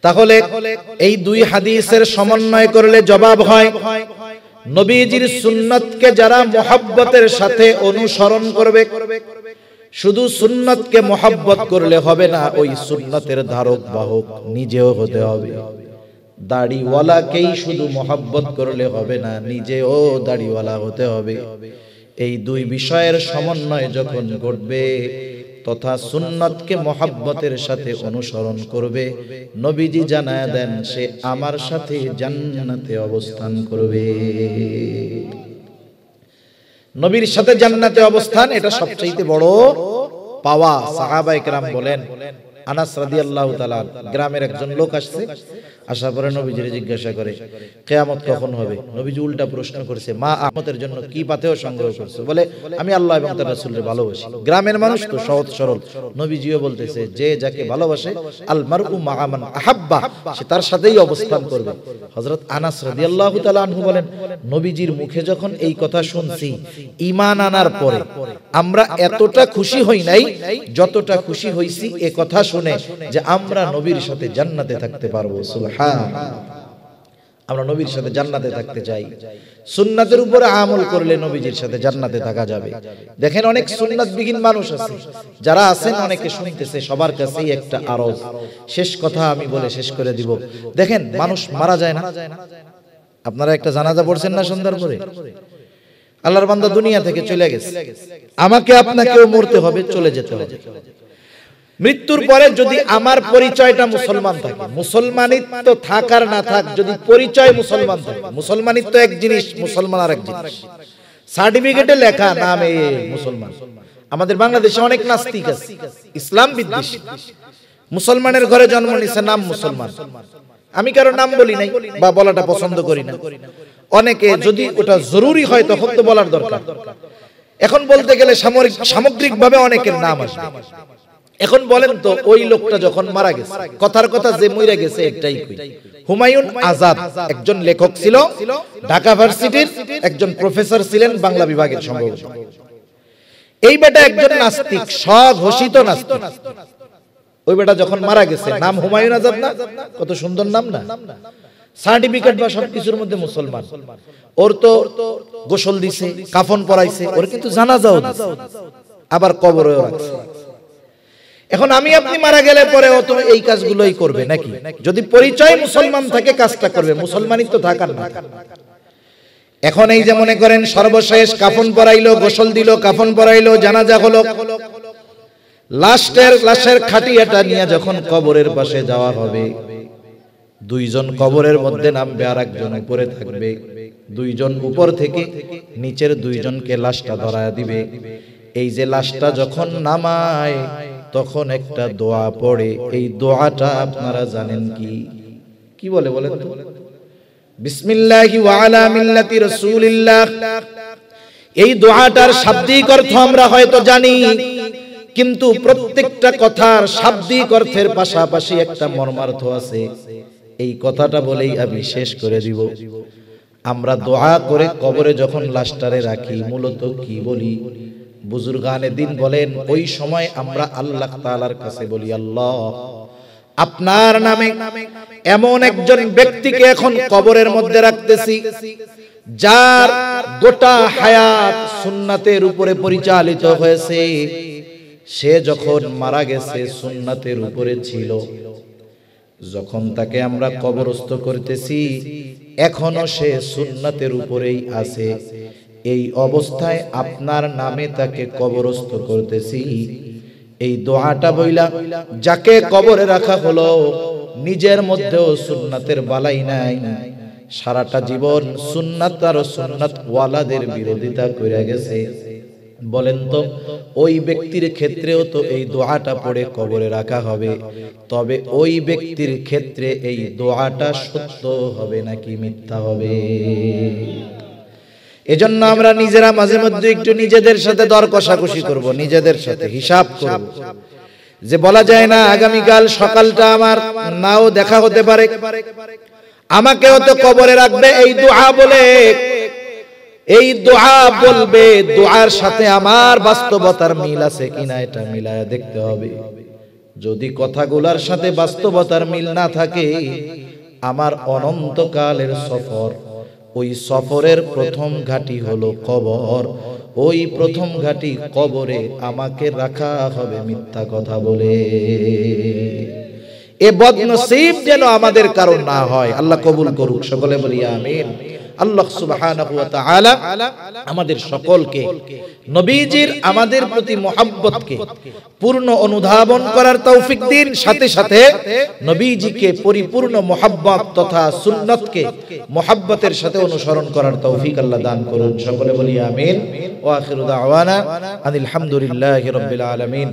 তাহলে এই দুই হাদিসের সমন্বয় করলে জবাব হয়, নবীজির সুন্নাতকে যারা মুহাব্বতের সাথে অনুসরণ করবে, শুধু সুন্নাতকে মুহাব্বত করলে হবে না, ওই সুন্নাতের ধারক বাহক নিজেও হতে হবে। দাড়িওয়ালাকেই শুধু মুহাব্বত করলে হবে না, নিজেও দাড়িওয়ালা হতে হবে। এই দুই বিষয়ের সমন্বয় যখন ঘটবে তথা সুন্নতকে মহব্বতের সাথে অনুসরণ করবে, নবীজি জানায় দেন সে আমার সাথে জান্নাতে অবস্থান করবে। নবীর সাথে জান্নাতে অবস্থান, এটা সবচেয়ে বড় পাওয়া। সাহাবায়ে কেরাম বলেন, আনাস রাদিয়াল্লাহু তাআলা, গ্রামের একজন লোক আসছে, আসার পরে নবীজিকে জিজ্ঞাসা করে কিয়ামত কখন হবে। নবীজি উল্টা প্রশ্ন করছে, মা কিয়ামতের জন্য কি পাথেয় সংগ্রহ করছো? বলে আমি আল্লাহ এবং তার রাসূলকে ভালোবাসি। গ্রামের মানুষ তো সহজ সরল। নবীজিও বলতেছে যে যাকে ভালোবাসে, আল মারউ মা মান আহাব্বা, সে তার সাথেই অবস্থান করবে। হযরত আনাস রাদিয়াল্লাহু তাআলা আনহু বলেন, নবীজির মুখে যখন এই কথা শুনছি, ঈমান আনার পরে আমরা এতটা খুশি হই নাই যতটা খুশি হইছি এই কথা শুনে যে আমরা নবীর সাথে জান্নাতে থাকতে পারবো। সুবহানাল্লাহ। আমরা নবীর সাথে জান্নাতে থাকতে চাই। সুন্নাতের উপরে আমল করলে নবীজির সাথে জান্নাতে থাকা যাবে। দেখেন অনেক সুন্নাতবিহীন মানুষ আছে, যারা আছেন অনেকে শুনতেছে, সবার কাছেই একটা আরজ। শেষ কথা আমি বলে শেষ করে দিব। দেখেন মানুষ মারা যায় না, আপনারা একটা জানাজা পড়ছেন না সন্ধ্যার পরে? আল্লাহর বান্দা দুনিয়া থেকে চলে গেছে, আমাকে আপনাকেও মরতে হবে, চলে যেতে হবে। মৃত্যুর পরে যদি আমার পরিচয়টা মুসলমান থাকে, মুসলমানিত্ব থাকার না থাক, যদি পরিচয় মুসলমান থাকে, মুসলমানিত্ব এক জিনিস, মুসলমান আর এক জিনিস। সার্টিফিকেটে লেখা নামে মুসলমান। আমাদের বাংলাদেশে অনেক নাস্তিক আছে, ইসলাম বিদ্বেষী, মুসলমানের ঘরে জন্ম নিছে, নাম মুসলমান। আমি কারো নাম বলি নাই বা বলাটা পছন্দ করি না। অনেকে যদি ওটা জরুরি হয় তখন তো বলার দরকার। এখন বলতে গেলে সামগ্রিকভাবে অনেকের নাম আসবে। এখন বলেন তো, ওই লোকটা যখন মারা গেছে, কথার কথা যে মইরা গেছে একটাই কই, হুমায়ুন আজাদ একজন লেখক ছিল, ঢাকা ভার্সিটির একজন প্রফেসর ছিলেন বাংলা বিভাগের সম্ভবত। এই বেটা একজন নাস্তিক, স্বঘোষিত নাস্তিক। ওই বেটা যখন মারা গেছে, নাম হুমায়ুন আজাদ না? কত সুন্দর নাম না? সার্টিফিকেট বা সবকিছুর মধ্যে মুসলমান। ওর তো গোসল দিছে, কাফন পরাইছে, ওর কিন্তু জানাজাও দিছে, আবার কবরেও রাখছে। এখন আমি আপনি মারা গেলে পরে ও তো এই কাজগুলোই করবে নাকি? যদি পরিচয় মুসলমান থাকে কাজটা করবে, মুসলমানই তো থাকার না। এখন এই যে মনে করেন সর্বশেষ কাফন পরাইলো, গোসল দিল, কাফন পরাইলো, জানাজা হলো, লাশের খাটিয়াটা নিয়ে যখন কবরের পাশে যাওয়া হবে, দুইজন কবরের মধ্যে নামবে আর একজন উপরে থাকবে। দুইজন উপর থেকে নিচের দুইজনকে লাশটা ধরায় দিবে। এই যে লাশটা যখন নামায় তখন একটা দোয়া পড়ে, এই দোয়াটা আপনারা জানেন কি? কি বলে বলেন তো? বিসমিল্লাহি ওয়া আলা মিল্লাতি রাসূলিল্লাহ। এই দোয়াটার শাব্দিক অর্থ আমরা হয়তো জানি, কিন্তু প্রত্যেকটা কথার শাব্দিক অর্থের পাশাপাশি একটা মর্মার্থ আছে। এই কথাটা বলেই আমি শেষ করে দিব। আমরা দোয়া করে কবরে যখন লাশটারে রাখি, মূলত কি বলি? বুজুর্গানে দিন বলেন, ওই সময় আমরা আল্লাহ তাআলার কাছে বলি, আল্লাহ আপনার নামে এমন একজন ব্যক্তিকে এখন কবরের মধ্যে রাখতেছি, যার গোটা হায়াত সুন্নাতের উপরে পরিচালিত হয়েছে। সে যখন মারা গেছে সুন্নাতের উপরে ছিল, যখন তাকে আমরা কবরস্থ করতেছি এখনো সে সুন্নাতের উপরেই আছে। এই অবস্থায় আপনার নামে তাকে কবরস্থ করতেছি। এই দোয়াটা বইলা যাকে কবরে রাখা হলো, নিজের মধ্যেও সুন্নাতের বালাই নাই, সারাটা জীবন সুন্নাত আর সুন্নাত ওয়ালাদের বিরোধিতা করে গেছে। বলেন তো, ওই ব্যক্তির ক্ষেত্রেও তো এই দোয়াটা পড়ে কবরে রাখা হবে, তবে ওই ব্যক্তির ক্ষেত্রে এই দোয়াটা সত্য হবে নাকি মিথ্যা হবে? এজন্য আমরা নিজেরা মাঝে মধ্যে একটু নিজেদের সাথে দর কষাকষি করব, নিজেদের সাথে হিসাব করব। যে বলা যায় না আগামীকাল সকালটা আমার নাও দেখা হতে পারে, আমাকেও তো কবরে রাখবে এই দোয়া বলে। এই দোয়া বলবে, দোয়ার সাথে আমার বাস্তবতার মিল আছে কিনা এটা মিলায় দেখতে হবে। যদি কথাগুলোর সাথে বাস্তবতার মিল না থাকে, আমার অনন্তকালের সফর, ওই সফরের প্রথম ঘাঁটি হলো কবর। ওই প্রথম ঘাঁটি কবরে আমাকে রাখা হবে মিথ্যা কথা বলে। এ বদনসিব যেন আমাদের কারণ না হয়। আল্লাহ কবুল করুক, সকলে বলি আমিন। আল্লাহ সুবহানাহু ওয়া তাআলা আমাদের সকলকে নবীজির আমাদের প্রতি মহব্বতকে পূর্ণ অনুধাবন করার তৌফিক দিন, সাথে সাথে নবীজিকে পরিপূর্ণ মহব্বত তথা সুন্নতকে মহব্বতের সাথে অনুসরণ করার তৌফিক আল্লাহ দান করুন। সকলে বলি আমিন। ওয়া আখিরু দাওয়ানা আনিল হামদুলিল্লাহি রাব্বিল আলামিন।